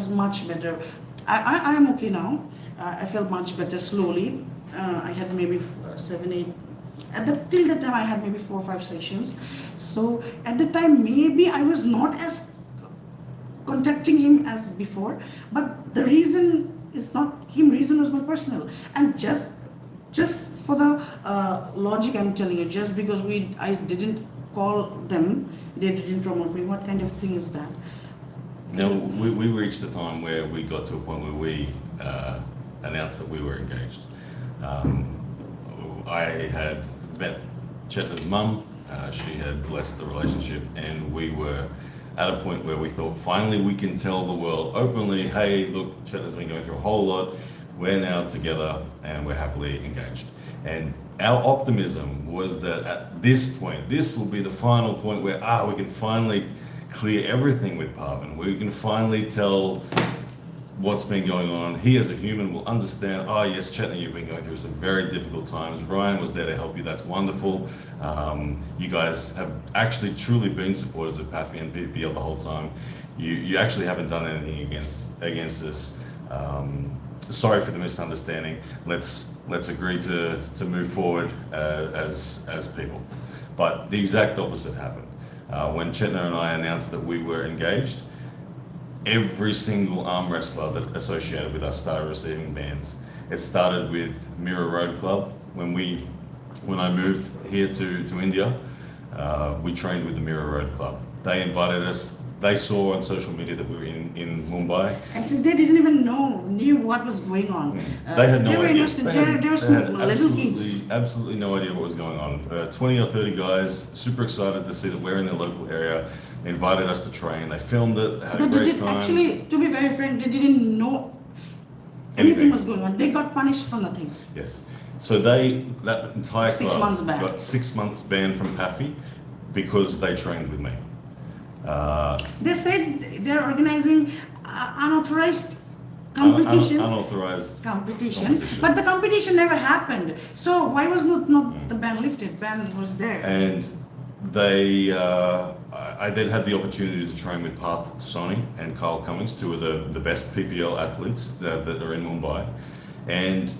much better. I am okay now. I felt much better slowly. I had maybe 7, 8. Till that time, I had maybe 4 or 5 sessions. So at the time, maybe I was not as contacting him as before. But the reason is not him. Reason was my personal. And just for the logic, I'm telling you, just because I didn't call them, they didn't promote me. What kind of thing is that? Now, we reached the time where we got to a point where we announced that we were engaged. I had met Chetna's mum. She had blessed the relationship, and we were at a point where we thought, finally we can tell the world openly, hey, look, Chetna's been going through a whole lot. We're now together and we're happily engaged. And our optimism was that at this point, this will be the final point where we can finally clear everything with Parvin. We can finally tell what's been going on. He as a human will understand, oh yes, Chetna, you've been going through some very difficult times. Ryan was there to help you. That's wonderful. You guys have actually truly been supporters of PAFI and PPL the whole time. You actually haven't done anything against us. Sorry for the misunderstanding. Let's agree to move forward as people. But the exact opposite happened. When Chetna and I announced that we were engaged, every single arm wrestler that associated with us started receiving bans. It started with Mirror Road Club. When I moved here to India, we trained with the Mirror Road Club. They invited us. They saw on social media that we were in Mumbai. Actually, they didn't even knew what was going on. They had no They were idea. innocent. They were little kids. Absolutely no idea what was going on. 20 or 30 guys, super excited to see that we're in their local area. They invited us to train. They filmed it. Had a But great time. actually, to be very frank, they didn't know anything was going on. They got punished for nothing. Yes. So that entire 6 club months ban. got 6 months ban from PAFI because they trained with me. They said they're organizing unauthorized competition. Unauthorized competition, but the competition never happened. So why was not the ban lifted? Ban was there. And I then had the opportunity to train with Parth Soni and Kyle Cummings, two of the best PPL athletes that are in Mumbai. And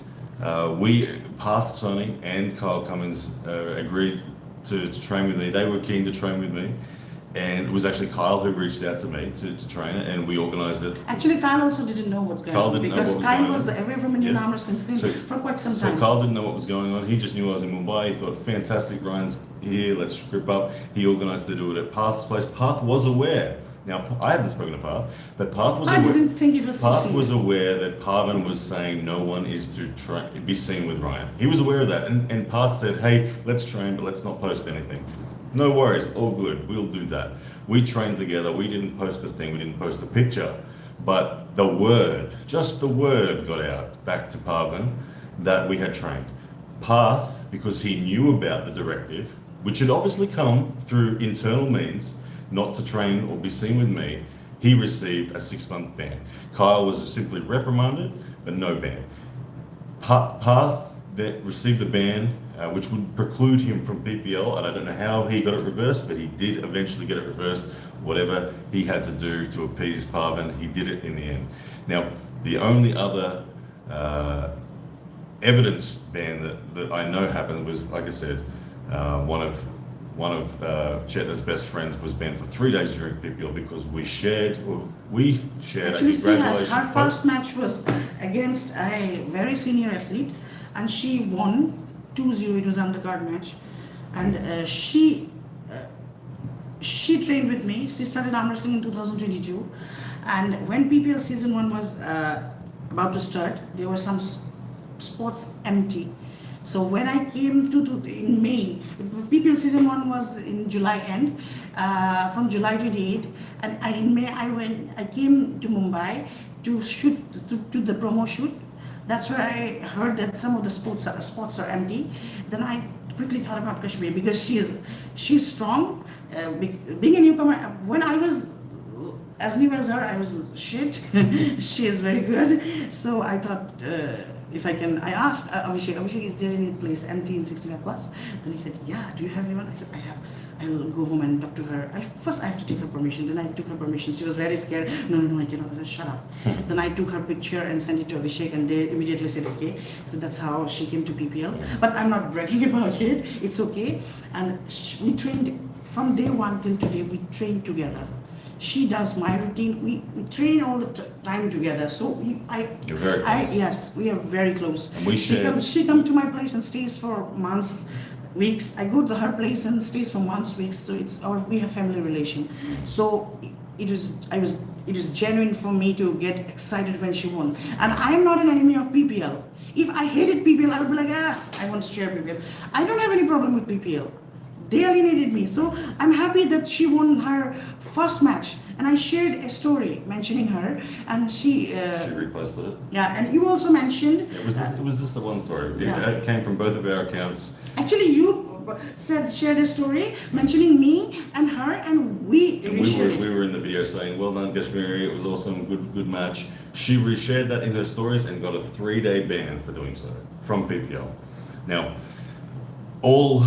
Parth Soni and Kyle Cummings agreed to train with me. They were keen to train with me. And it was actually Kyle who reached out to me to train it, and we organised it. Actually, Kyle also didn't know what's going Kyle on didn't know because what was Kyle going was on. away from Indian Yes. arm wrestling scene for quite some time. So Kyle didn't know what was going on. He just knew I was in Mumbai. He thought, fantastic, Ryan's here, let's grip up. He organised to do it at Parth's place. Parth was aware. Now, I hadn't spoken to Parth, but Parth was I aware. didn't think it was so Parth serious. was aware that Parvin was saying no one is to be seen with Ryan. He was aware of that, and Parth said, hey, let's train, but let's not post anything. No worries, all good, we'll do that. We trained together, we didn't post a thing, we didn't post a picture, but the word, just the word got out back to Parvin that we had trained. Parth, because he knew about the directive, which had obviously come through internal means, not to train or be seen with me, he received a 6-month ban. Kyle was simply reprimanded, but no ban. Parth that received the ban, which would preclude him from PPL, and I don't know how he got it reversed, but he did eventually get it reversed. Whatever he had to do to appease Parvin, he did it in the end. Now, the only other evidence ban that I know happened was, like I said, one of Chetna's best friends was banned for 3 days during PPL because we shared Actually, a she congratulations her post. first match was against a very senior athlete, and she won 2-0. It was an undercard match, and she trained with me. She started arm wrestling in 2022, and when PPL season 1 was about to start, there were some spots empty. So when I came to in May, PPL season 1 was in July end, from July 28, and in May I came to Mumbai to shoot to the promo shoot. That's where I heard that some of the spots are empty. Then I quickly thought about Kashmir because she's strong. Being a newcomer, when I was as new as her, I was shit. She is very good. So I thought, if I can, I asked Abhishek, is there any place empty in 65 plus? Then he said, yeah, do you have anyone? I said, I have. I will go home and talk to her. First I have to take her permission. Then I took her permission. She was very scared. No, I cannot. I said, shut up. Then I took her picture and sent it to Abhishek, and they immediately said, okay. So that's how she came to PPL. But I'm not bragging about it. It's okay. And we trained from day 1 till today. We trained together. She does my routine. We train all the time together. So You're very close. yes, we are very close. And we share. She come to my place and stays for months, weeks. I go to her place and stays for months, weeks. So we have family relation. So it was genuine for me to get excited when she won. And I am not an enemy of PPL. If I hated PPL, I would be like, I won't share PPL. I don't have any problem with PPL. They alienated me. So I'm happy that she won her first match. And I shared a story mentioning her, and she reposted it. Yeah, and you also mentioned. It was just the one story. Yeah. It came from both of our accounts. Actually, you shared a story mentioning me and her, and we And reshared we it. were in the video saying, well done, Kashmiri, it was awesome, good match. She reshared that in her stories and got a 3-day ban for doing so from PPL. Now, all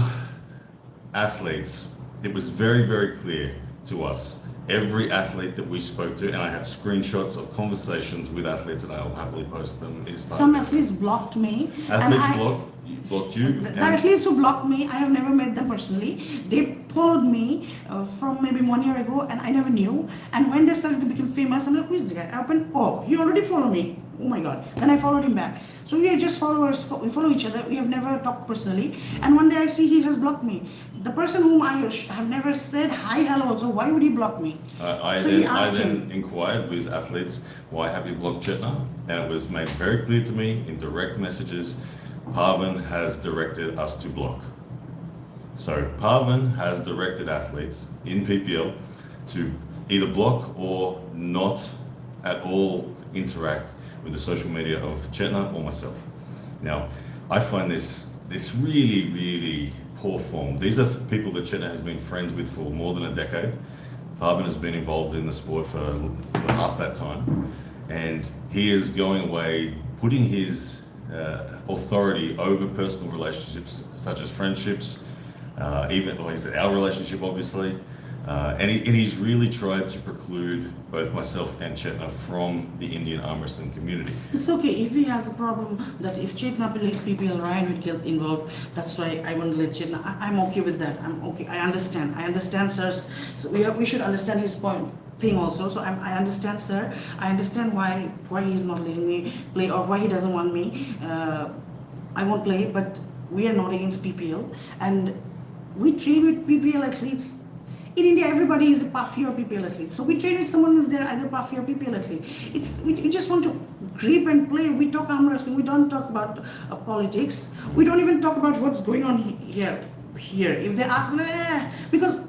athletes, it was very, very clear to us. Every athlete that we spoke to, and I have screenshots of conversations with athletes, and I'll happily post them. Some athletes blocked me. Athletes and blocked you. The athletes who blocked me, I have never met them personally. They followed me from maybe 1 year ago, and I never knew. And when they started to become famous, I'm like, who is this guy? I opened, oh, he already followed me. Oh my God. Then I followed him back. So we are just followers. We follow each other. We have never talked personally. And one day I see he has blocked me. The person whom I have never said hi, hello also, why would he block me? I So then inquired with athletes, why have you blocked Chetna? And it was made very clear to me in direct messages, Parvin has directed us to block. So Parvin has directed athletes in PPL to either block or not at all interact with the social media of Chetna or myself. Now, I find this really, really poor form. These are people that Chetna has been friends with for more than a decade. Parvin has been involved in the sport for half that time, and he is going away, putting his authority over personal relationships such as friendships, even like I said, our relationship obviously, and he's really tried to preclude both myself and Chetna from the Indian arm wrestling community. It's okay if he has a problem that if Chetna plays PPL, Ryan would get involved. That's why I want to let Chetna. I'm okay with that. I'm okay. I understand, sir. So we should understand his point thing also. So I understand, sir. I understand why he's not letting me play or why he doesn't want me. I won't play, but we are not against PPL, and we train with PPL athletes. In India, everybody is a PAFI or PPL athlete. So we train with someone who's there, either PAFI or PPL athlete. We just want to grip and play. We talk arm wrestling. We don't talk about politics. We don't even talk about what's going on here. If they ask, because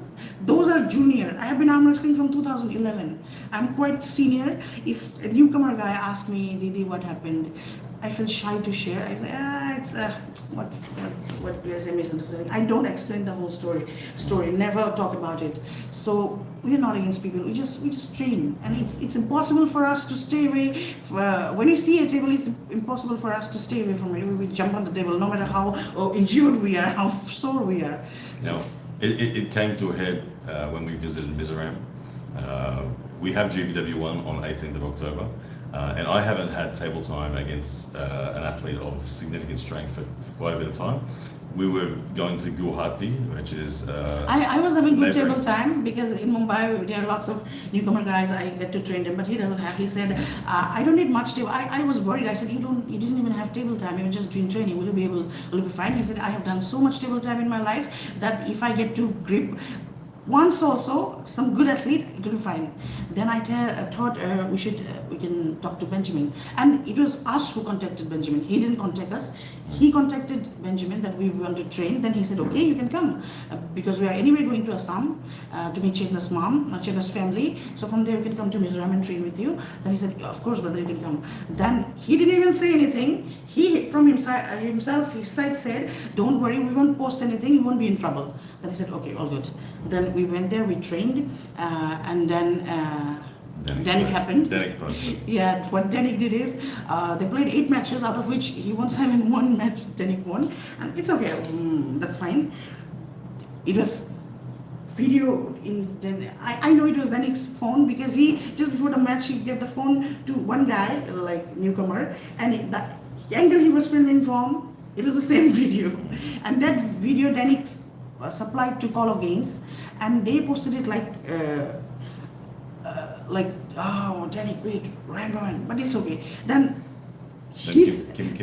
those are junior. I have been arm wrestling from 2011. I'm quite senior. If a newcomer guy asks me, Didi, what happened? I feel shy to share. I say, what do I say, misunderstanding? I don't explain the whole story. Never talk about it. So we're not against people. We just train, and it's impossible for us to stay away. When you see a table, it's impossible for us to stay away from it. We jump on the table, no matter how injured we are, how sore we are. Now, it came to a head when we visited Mizoram. We have GVW1 on 18th of October. And I haven't had table time against an athlete of significant strength for quite a bit of time. We were going to Guwahati, which is I was having good neighboring. table time because in Mumbai there are lots of newcomer guys. I get to train them, but he doesn't have. He said, I don't need much table. I was worried. I said, you didn't even have table time. You were just doing training. Will you be fine? He said, I have done so much table time in my life that if I get to grip once also some good athlete, it will be fine. Then I thought we can talk to Benjamin, and it was us who contacted Benjamin. He didn't contact us. He contacted Benjamin that we want to train. Then he said, okay, you can come because we are anyway going to Assam to meet Chetna's mom, Chetna's family. So from there you can come to Mizoram and train with you. Then he said, of course, brother, you can come. Then he didn't even say anything. He from his side said, don't worry, we won't post anything, you won't be in trouble. Then he said, okay, all good. Then we went there, we trained, and then Danik happened. Danik posted. Yeah, what Danik did is they played 8 matches, out of which he won 7-1 match. Danik won, and it's okay. That's fine. It was video in. I know it was Danik's phone because he just before the match he gave the phone to one guy like newcomer, and the angle he was filming from, it was the same video, and that video Danik supplied to Call of Gains, and they posted it like oh Danik, wait, Ryan, but it's okay. Then Kim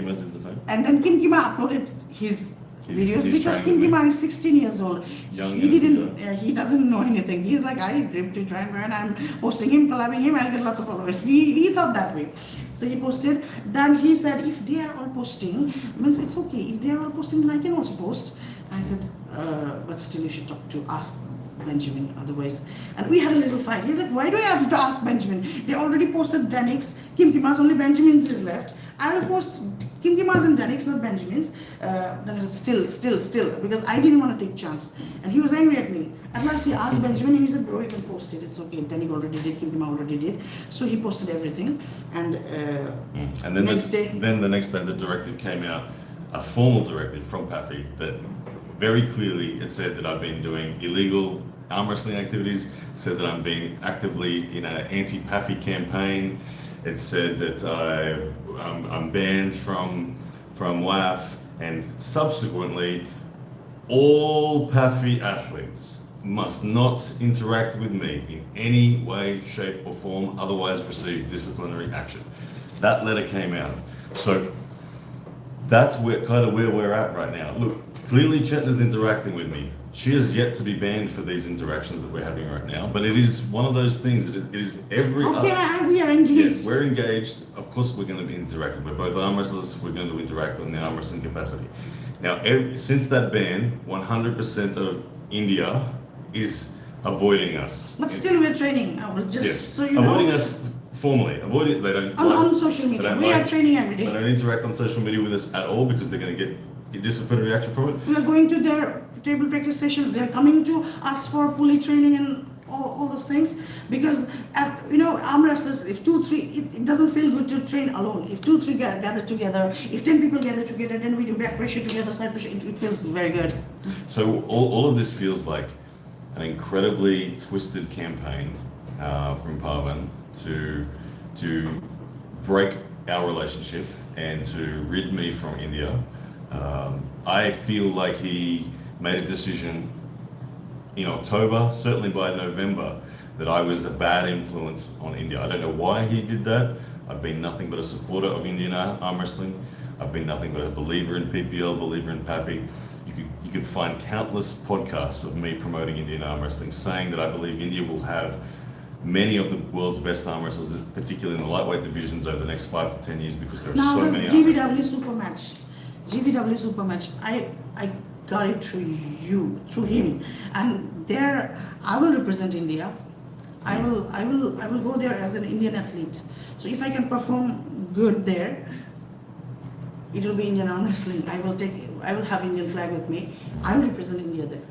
did the same. and then Kim Kima uploaded his videos he's because trying Kim to Kima is 16 years old. Young He innocent didn't. He doesn't know anything. He's like, I gripped it, Ryan. I'm posting him, collabing him. I'll get lots of followers. He thought that way. So he posted. Then he said, if they are all posting, means it's okay. If they are all posting, then I can also post. And I said, but still, you should ask Benjamin, otherwise. And we had a little fight. He's like, why do I have to ask Benjamin? They already posted Danik's, Kim Kima's, only Benjamin's is left. I will post Kim Kimas and Danik's, not Benjamin's. Then I said, still, because I didn't want to take chance. And he was angry at me. At last he asked Benjamin and he said, bro, you can post it. It's okay. Danik already did, Kim Kima already did. So he posted everything. And And then next day, the next day the directive came out, a formal directive from PAFI that very clearly it said that I've been doing illegal arm wrestling activities, said that I'm being actively in an anti-PAFI campaign. It said that I'm banned from WAF, and subsequently all PAFI athletes must not interact with me in any way, shape or form, otherwise receive disciplinary action. That letter came out. So that's where we're at right now. Look, clearly Chetna's interacting with me. She is yet to be banned for these interactions that we're having right now, but it is one of those things that it is every we are engaged. Yes, we're engaged. Of course we're going to be interacting. We're both arm wrestlers. We're going to interact on the arm wrestling capacity. Now, since that ban, 100% of India is avoiding us. But still we're training. I will just, Yes, so you know. avoiding us formally. Avoiding, they don't On social media. We are training every They day. don't interact on social media with us at all because they're going to get disciplinary action from it. We are going to their table practice sessions. They're coming to us for pulley training and all those things. Because, arm wrestlers, if 2-3, it doesn't feel good to train alone. If 2-3 gather together, if 10 people gather together, then we do back pressure together, side pressure, it feels very good. So all of this feels like an incredibly twisted campaign from Parvin to break our relationship and to rid me from India. I feel like he made a decision in October, certainly by November, that I was a bad influence on India. I don't know why he did that. I've been nothing but a supporter of Indian arm wrestling. I've been nothing but a believer in PPL, believer in PAFI. You could find countless podcasts of me promoting Indian arm wrestling, saying that I believe India will have many of the world's best arm wrestlers, particularly in the lightweight divisions, over the next 5 to 10 years, because there are Now so the many arm GBW wrestlers. GBW super match. I got it through him, and there I will represent India. I will go there as an Indian athlete. So if I can perform good there, it will be Indian arm wrestling. I will have Indian flag with me. I will represent India there.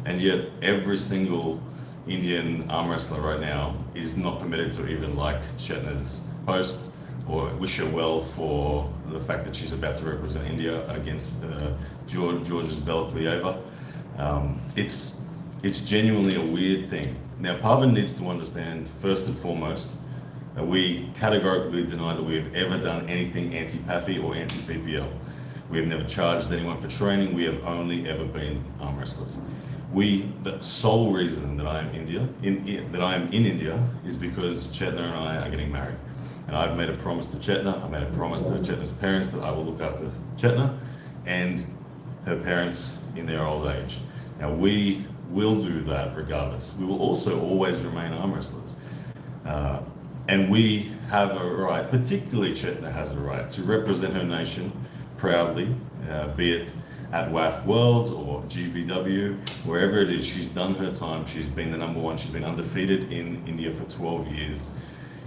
And yet every single Indian arm wrestler right now is not permitted to even like Chetna's post or wish her well for the fact that she's about to represent India against Georgia's Bela Plieva. It's genuinely a weird thing. Now, Parvin needs to understand, first and foremost, that we categorically deny that we have ever done anything anti-PAFI or anti-PPL. We have never charged anyone for training. We have only ever been arm wrestlers. The sole reason that I am in India is because Chetna and I are getting married. And I've made a promise to Chetna. I made a promise to Chetna's parents that I will look after Chetna and her parents in their old age. Now, we will do that regardless. We will also always remain arm wrestlers. And we have a right, particularly Chetna has a right, to represent her nation proudly, be it at WAF Worlds or GVW, wherever it is. She's done her time. She's been the number one. She's been undefeated in India for 12 years.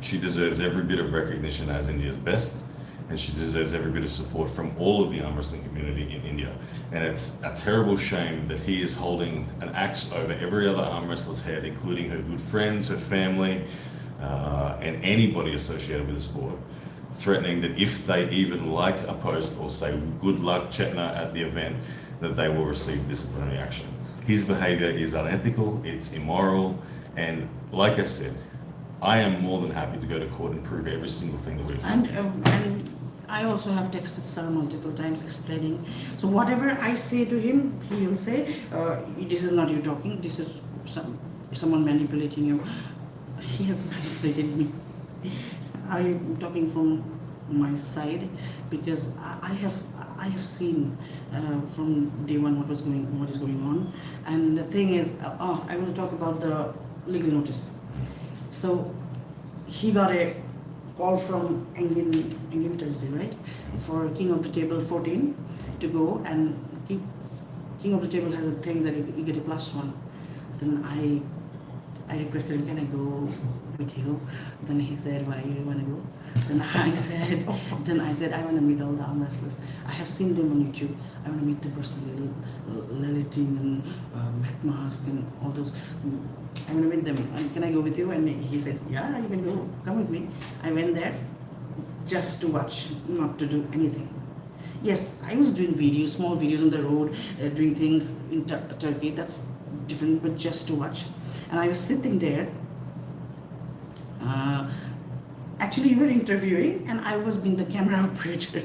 She deserves every bit of recognition as India's best, and she deserves every bit of support from all of the arm wrestling community in India. And it's a terrible shame that he is holding an axe over every other arm wrestler's head, including her good friends, her family, and anybody associated with the sport, threatening that if they even like a post or say good luck Chetna at the event, that they will receive disciplinary action. His behavior is unethical, it's immoral, and like I said, I am more than happy to go to court and prove every single thing that we've said. And I also have texted Sir multiple times explaining. So whatever I say to him, he will say, this is not you talking, this is someone manipulating you. He has manipulated me. I'm talking from my side because I have seen from day one what is going on. And the thing is, I want to talk about the legal notice. So he got a call from Engin Thursday, right? For King of the Table 14 to go, and King of the Table has a thing that you get a +1. Then I requested him, can I go with you? Then he said, why you want to go? Then I said, I want to meet all the arm wrestlers. I have seen them on YouTube. I want to meet them personally. Laliting and Matt Mask and all those. I want to meet them. And can I go with you? And he said, yeah, you can go. Come with me. I went there just to watch, not to do anything. Yes, I was doing videos, small videos on the road, doing things in Turkey. That's different, but just to watch. And I was sitting there. Actually, you were interviewing, and I was being the camera operator.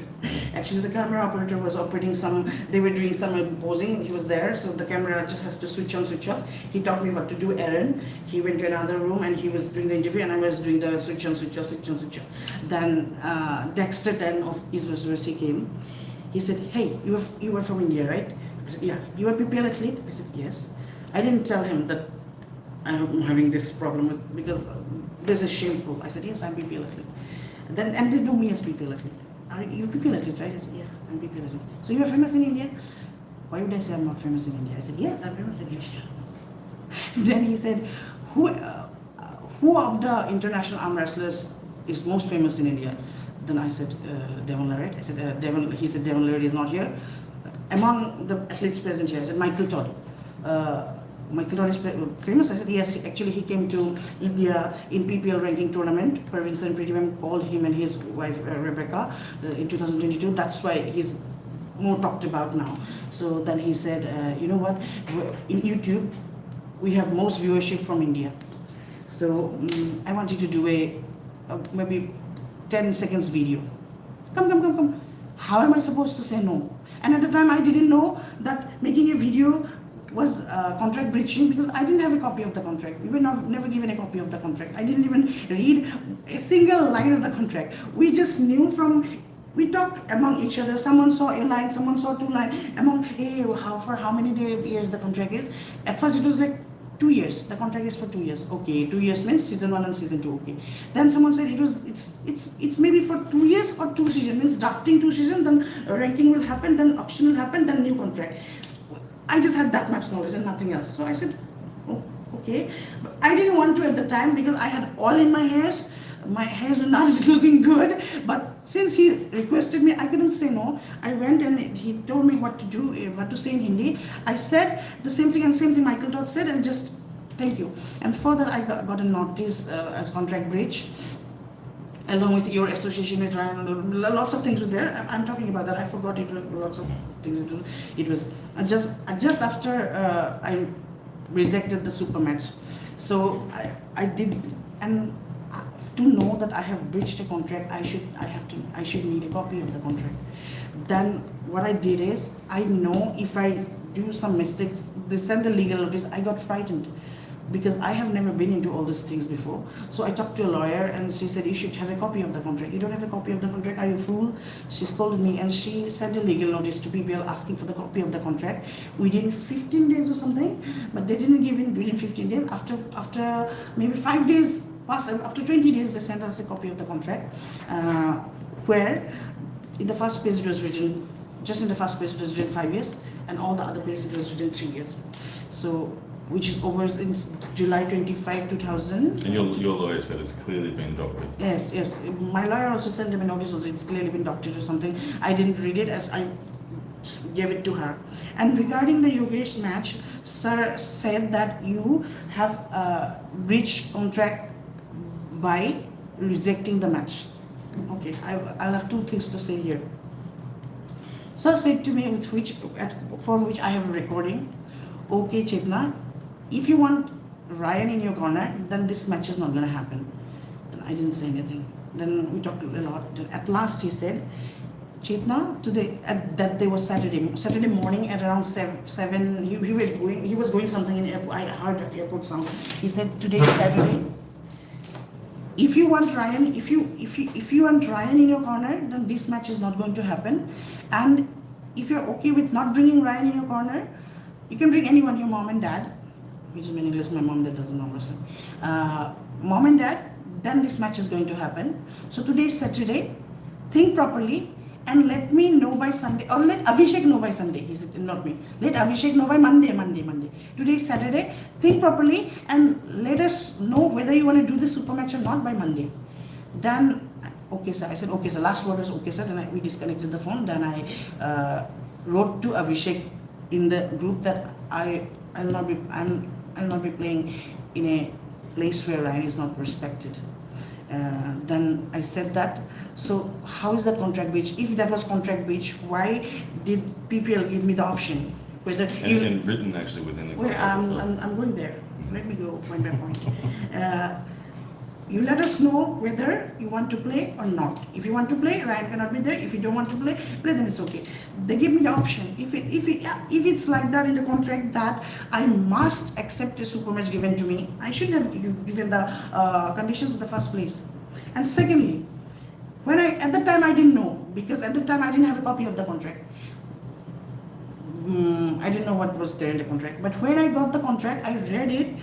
Actually, the camera operator was operating some. They were doing some posing. He was there, so the camera just has to switch on, switch off. He taught me what to do. Aaron. He went to another room, and he was doing the interview, and I was doing the switch on, switch off, switch on, switch off. Then Dexter 10 of East West University came. He said, "Hey, you were from India, right?" I said, "Yeah." "You are PPL athlete?" I said, "Yes." I didn't tell him that I'm having this problem because this is shameful. I said, "Yes, I'm PPL athlete." And they know me as PPL athlete. "Are you PPL athlete, right?" I said, "Yeah, I'm PPL athlete." "So you are famous in India?" "Why would I say I'm not famous in India?" I said, "Yes, I'm famous in India." Then he said, who of the international arm wrestlers is most famous in India?" Then I said, Devon Larratt. I said, Devon. He said, "Devon Larratt is not here." "Among the athletes present here," I said, "Michael Todd." "Michael Todd is famous?" I said, "Yes, actually he came to India in PPL ranking tournament. Parvin Dabas called him and his wife Rebecca in 2022. That's why he's more talked about now." So then he said, "You know what? In YouTube, we have most viewership from India. So I want you to do a maybe 10 seconds video. Come. How am I supposed to say no?" And at the time I didn't know that making a video was contract breaching because I didn't have a copy of the contract. We were never given a copy of the contract. I didn't even read a single line of the contract. We just knew we talked among each other. Someone saw a line, someone saw two lines. For how many years the contract is? At first it was like 2 years. The contract is for 2 years. Okay, 2 years means season 1 and season 2. Okay. Then someone said it's maybe for 2 years or 2 seasons. Means drafting 2 seasons, then ranking will happen, then auction will happen, then new contract. I just had that much knowledge and nothing else. So I said, "Oh, okay." But I didn't want to at the time because I had oil in my hairs. My hairs were not looking good. But since he requested me, I couldn't say no. I went and he told me what to do, what to say in Hindi. I said the same thing Michael Todd said, and just thank you. And further, I got a notice as contract breach. Along with your association with Ryan, lots of things were there. I'm talking about that. I forgot it. Lots of things. It was just after I rejected the super match. So I did, and to know that I have breached a contract, I should need a copy of the contract. Then what I did is, I know if I do some mistakes, they send a legal notice. I got frightened, because I have never been into all these things before. So I talked to a lawyer and she said, "You should have a copy of the contract." "You don't have a copy of the contract? Are you a fool?" She scolded me and she sent a legal notice to PPL asking for the copy of the contract within 15 days or something. But they didn't give in within 15 days. After maybe 5 days passed, after 20 days they sent us a copy of the contract, where in the first page it was written, just in the first page it was written 5 years, and all the other pages it was written 3 years. So which is over in July 25, 2000. And your lawyer said it's clearly been doctored. Yes. My lawyer also sent him a notice also. It's clearly been doctored or something. I didn't read it as I gave it to her. And regarding the Yogesh match, sir said that you have breached contract by rejecting the match. Okay, I'll have 2 things to say here. Sir said to me, for which I have a recording, "Okay, Chetna, if you want Ryan in your corner, then this match is not going to happen." Then I didn't say anything. Then we talked a lot. Then at last he said, "Chetna, today," that day was Saturday morning at around 7. He was going something in airport. I heard airport sound. He said, "Today is Saturday. If you want Ryan, if you want Ryan in your corner, then this match is not going to happen. And if you're okay with not bringing Ryan in your corner, you can bring anyone, your mom and dad," which is meaningless. My mom that doesn't know wrestling. "Mom and dad, then this match is going to happen. So today is Saturday. Think properly and let me know by Sunday, or let Abhishek know by Sunday. He said, not me. Let Abhishek know by Monday. Today is Saturday. Think properly and let us know whether you want to do the super match or not by Monday. Then, okay, sir. I said, okay, sir. Last word was okay, sir. Then we disconnected the phone. Then I wrote to Abhishek in the group that I'll not be playing in a place where Ryan is not respected. Then I said that. So how is that contract breach? If that was contract breach, why did PPL give me the option? Whether and written actually within the contract itself. I'm going there. Let me go point by point. You let us know whether you want to play or not. If you want to play, Ryan cannot be there. If you don't want to play, then it's okay. They give me the option. If it's like that in the contract that I must accept a super match given to me, I shouldn't have given the conditions in the first place. And secondly, at the time I didn't know, because at the time I didn't have a copy of the contract. I didn't know what was there in the contract. But when I got the contract, I read it.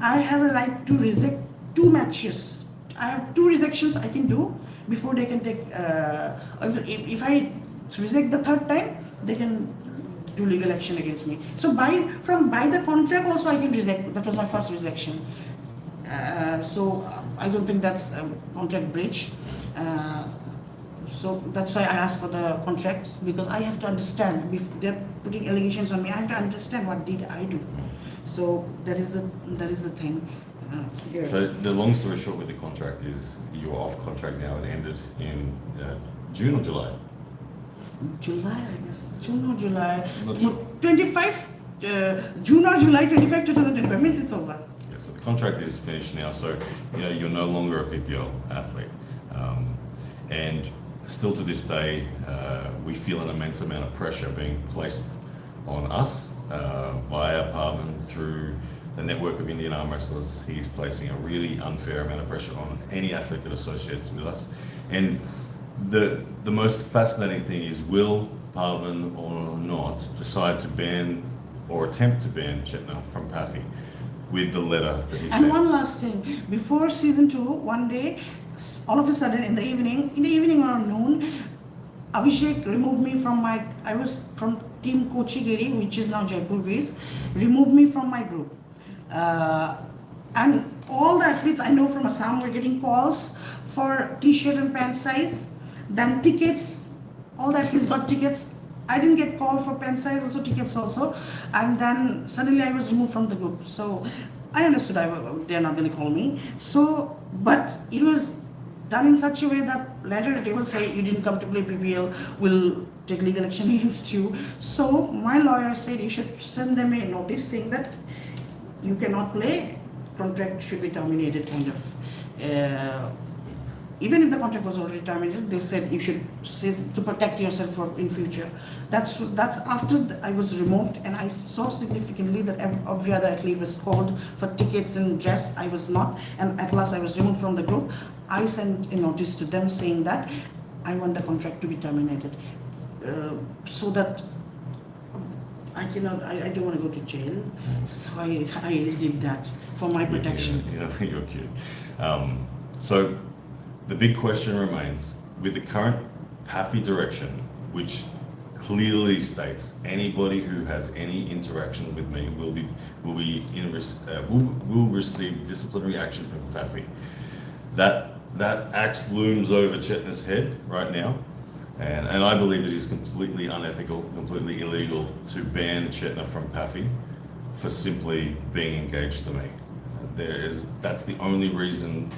I have a right to reject 2 matches. I have 2 rejections I can do before they can take. If I reject the 3rd time, they can do legal action against me. So by the contract also I can reject. That was my first rejection. So I don't think that's a contract breach. So that's why I asked for the contract, because I have to understand. If they're putting allegations on me, I have to understand what did I do. So that is the thing. Here. So the long story short with the contract is you're off contract now. It ended in June or July? July, I guess. June or July. Not sure. 25? June or July 25, 2025. Means it's over. Yeah, so the contract is finished now. So you're no longer a PPL athlete. And still to this day, we feel an immense amount of pressure being placed on us via Parvin through the network of Indian arm wrestlers. He's placing a really unfair amount of pressure on any athlete that associates with us. And the most fascinating thing is, will Parvin or not decide to ban or attempt to ban Chetna from PAFI with the letter that he sent? And one last thing, before season 2, one day, all of a sudden in the evening or noon, Abhishek removed me from I was from Team Kochigiri, which is now Jaipur Veers, removed me from my group. And all the athletes I know from Assam were getting calls for t-shirt and pant size, then tickets. All the athletes got tickets. I didn't get called for pant size, also tickets also. And then suddenly I was removed from the group. So I understood they're not going to call me. So, but it was done in such a way that later they will say you didn't come to play PPL, we'll take legal action against you. So my lawyer said you should send them a notice saying that you cannot play, contract should be terminated, kind of. Even if the contract was already terminated, they said you should say to protect yourself in future. That's after I was removed, and I saw significantly that every other athlete was called for tickets and dress. I was not, and at last I was removed from the group. I sent a notice to them saying that I want the contract to be terminated, so that I don't want to go to jail. So I did that for my protection. You're cute. So the big question remains, with the current PAFI direction, which clearly states anybody who has any interaction with me will receive disciplinary action from PAFI. That axe looms over Chetna's head right now, and I believe it is completely unethical, completely illegal to ban Chetna from PAFI for simply being engaged to me. That's the only reason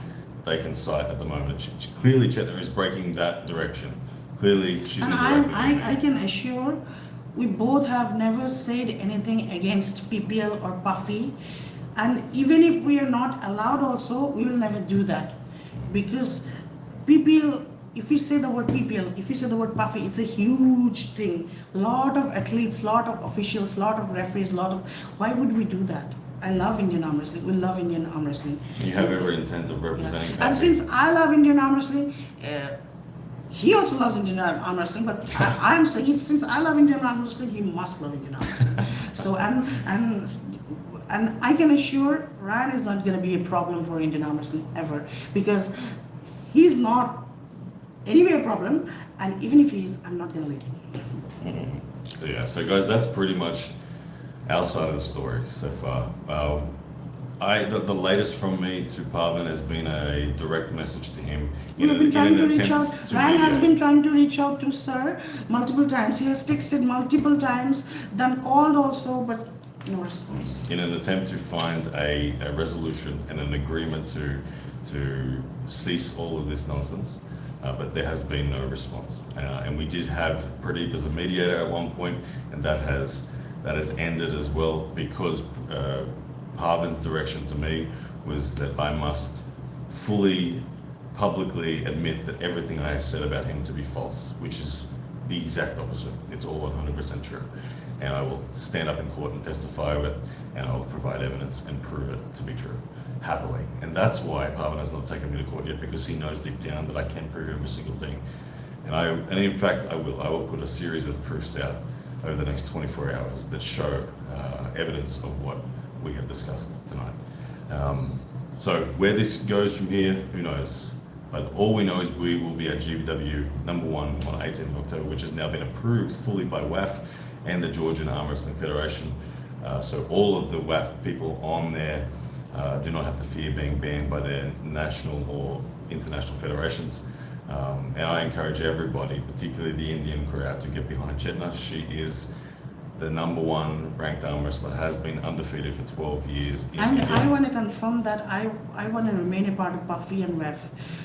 they can cite at the moment. Clearly Chetna is breaking that direction. Clearly she's interacting with me. I can assure we both have never said anything against PPL or PAFI, and even if we are not allowed also, we will never do that, because PPL, if we say the word PPL, if we say the word PAFI, it's a huge thing. Lot of athletes, lot of officials, lot of referees, why would we do that? I love Indian arm wrestling. We love Indian arm wrestling. You have every intent of representing. Yeah. And since I love Indian arm wrestling, he also loves Indian arm wrestling. But I'm saying, since I love Indian arm wrestling, he must love Indian arm wrestling. So and I can assure Ryan is not going to be a problem for Indian arm wrestling ever, because he's not anyway a problem. And even if he is, I'm not gonna let him. Yeah, so guys, that's pretty much our side of the story so far. The latest from me to Parvin has been a direct message to him. We have been trying to an reach out. attempt to Ryan has mediate. been trying to reach out to Sir multiple times. He has texted multiple times, then called also, but no response. In an attempt to find a resolution and an agreement to cease all of this nonsense, but there has been no response. And we did have Pradeep as a mediator at one point, and that has ended as well because Parvin's direction to me was that I must fully, publicly admit that everything I have said about him to be false, which is the exact opposite. It's all 100% true. And I will stand up in court and testify of it, and I will provide evidence and prove it to be true, happily. And that's why Parvin has not taken me to court yet, because he knows deep down that I can prove every single thing. And in fact, I will put a series of proofs out over the next 24 hours that show evidence of what we have discussed tonight. So where this goes from here, who knows? But all we know is we will be at GVW number 1 on 18th of October, which has now been approved fully by WAF and the Georgian Arm Wrestling Federation. So all of the WAF people on there do not have to fear being banned by their national or international federations. And I encourage everybody, particularly the Indian crowd, to get behind Chetna. She is the number 1 ranked arm wrestler, has been undefeated for 12 years in And India. I want to confirm that I want to remain a part of Puffy and WEF.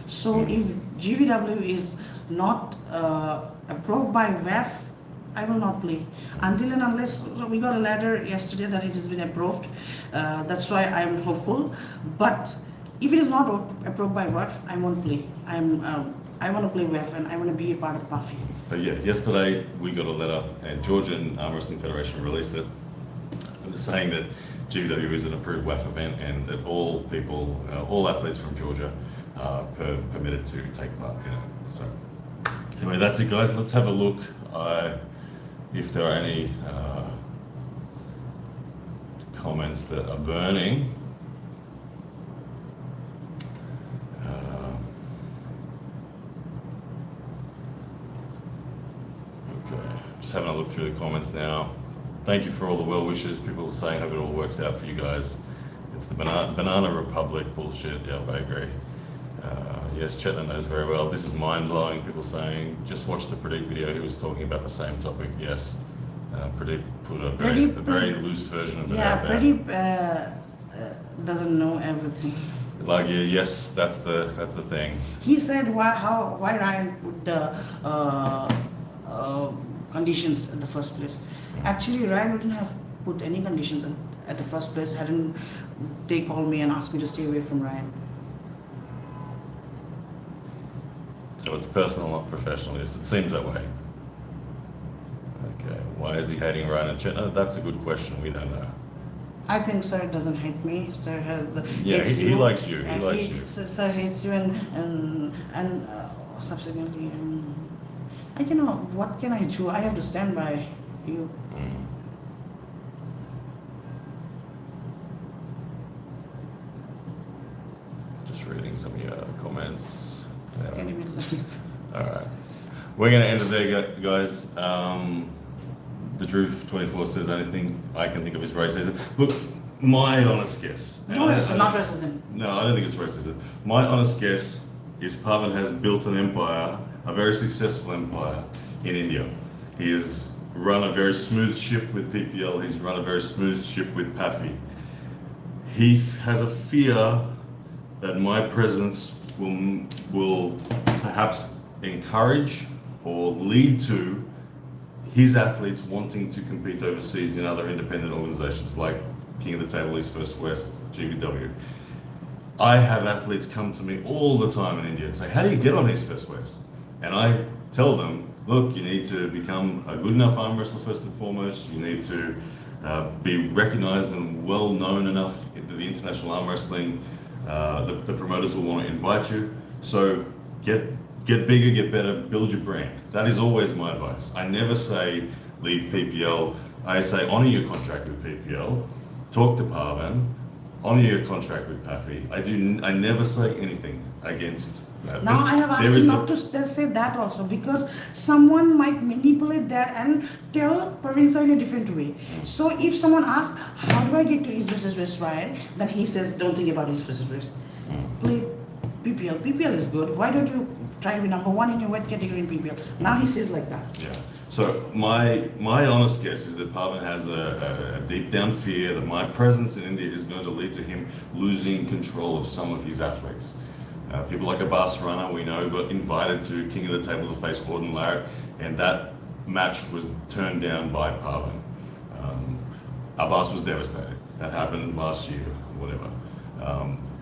So if GVW is not approved by WEF, I will not play. Until and unless, so we got a letter yesterday that it has been approved. That's why I am hopeful. But if it is not approved by WEF, I won't play. I want to play WEF and I want to be a part of Puffy. But yeah, yesterday we got a letter, and Georgian Arm Wrestling Federation released it, saying that GVW is an approved WAF event and that all people, all athletes from Georgia are permitted to take part in it. So anyway, that's it, guys. Let's have a look if there are any comments that are burning. Just having a look through the comments now. Thank you for all the well wishes. People were saying, hope it all works out for you guys. It's the banana republic bullshit. Yeah, I agree. Yes, Chetna knows very well. This is mind blowing. People saying, just watch the Pradeep video. He was talking about the same topic. Yes, Pradeep put a very loose version of it out there. Pradeep doesn't know everything. Like, yeah, yes, that's the thing. He said why Ryan put the conditions in the first place. Actually, Ryan wouldn't have put any conditions at the first place hadn't they called me and asked me to stay away from Ryan. So it's personal, not professional. Yes, it seems that way. Okay, why is he hating Ryan and Chetna? That's a good question. We don't know. I think Sir doesn't hate me. Sir has hates he you, likes you. He and likes you. Sir hates you and subsequently I cannot. What can I do? I have to stand by you. Just reading some of your comments. Can you be All right, we're going to end it there, guys. The Drew 24 says anything I can think of is racism. Look, my honest guess. No, it's not racism. No, I don't think it's racism. My honest guess is Parvin has built an empire, a very successful empire in India. He has run a very smooth ship with PPL. He's run a very smooth ship with PAFI. He has a fear that my presence will perhaps encourage or lead to his athletes wanting to compete overseas in other independent organizations like King of the Table, East First West, GVW. I have athletes come to me all the time in India and say, how do you get on East First West? And I tell them, look, you need to become a good enough arm wrestler first and foremost. You need to be recognized and well known enough in the international arm wrestling. The promoters will want to invite you. So get bigger, get better, build your brand. That is always my advice. I never say leave PPL. I say honor your contract with PPL, talk to Parvin, honor your contract with PAFI. I never say anything against Now I have asked him not to say that also, because someone might manipulate that and tell Parvin in a different way. So if someone asks, how do I get to East versus West, Ryan? Then he says, don't think about East versus West. Play PPL. PPL is good. Why don't you try to be number one in your weight category in PPL? Now he says like that. Yeah. So my honest guess is that Parvin has a deep down fear that my presence in India is going to lead to him losing control of some of his athletes. People like Abbas Rana, we know, got invited to King of the Table to face Gordon Larratt, and that match was turned down by Parvin. Abbas was devastated. That happened last year, whatever.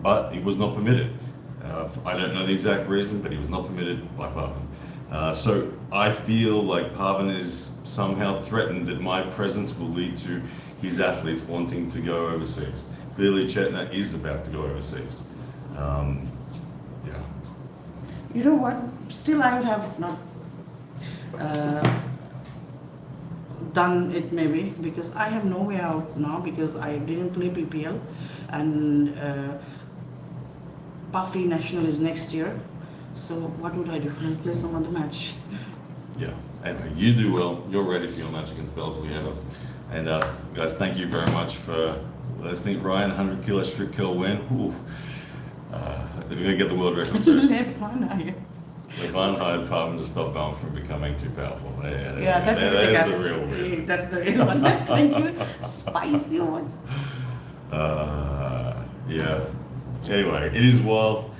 But he was not permitted. I don't know the exact reason, but he was not permitted by Parvin. So I feel like Parvin is somehow threatened that my presence will lead to his athletes wanting to go overseas. Clearly, Chetna is about to go overseas. Yeah. You know what? Still, I would have not done it maybe, because I have no way out now, because I didn't play PPL, and Puffy National is next year. So what would I do? I'll play some other match. Yeah. Anyway, you do well. You're ready for your match against Belgium. And guys, thank you very much for listening. Ryan, 100 kilo strict curl win. Ooh. We're going to get the world record first. Levon hired Parvin to stop Bowen from becoming too powerful. Yeah, that is the real reason. That's the real one. Thank you. Spicy one. Yeah. Anyway, it is wild.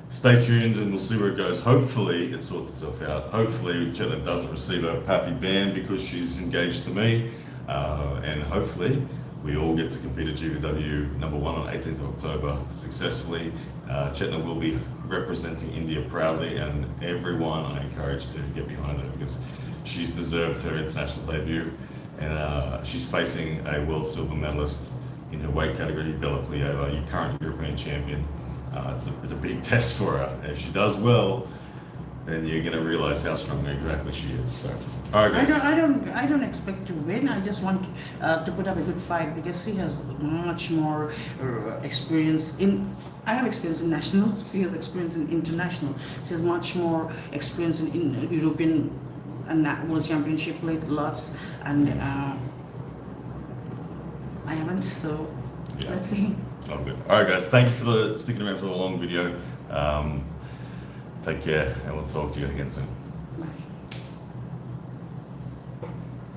Stay tuned and we'll see where it goes. Hopefully it sorts itself out. Hopefully Chetna doesn't receive a Paffy ban because she's engaged to me. And hopefully we all get to compete at GVW number 1 on 18th of October successfully. Chetna will be representing India proudly, and everyone I encourage to get behind her because she's deserved her international debut. And she's facing a world silver medalist in her weight category, Bella Plieva, your current European champion. It's a big test for her. If she does well, then you're going to realize how strong exactly she is. So, all right, guys. I don't expect to win. I just want to put up a good fight, because she has much more experience in. I have experience in national. She has experience in international. She has much more experience in European and World Championship, played lots, and I haven't. So Yeah. let's see. Oh, good. All right, guys. Thank you for sticking around for the long video. Take care, and we'll talk to you again soon.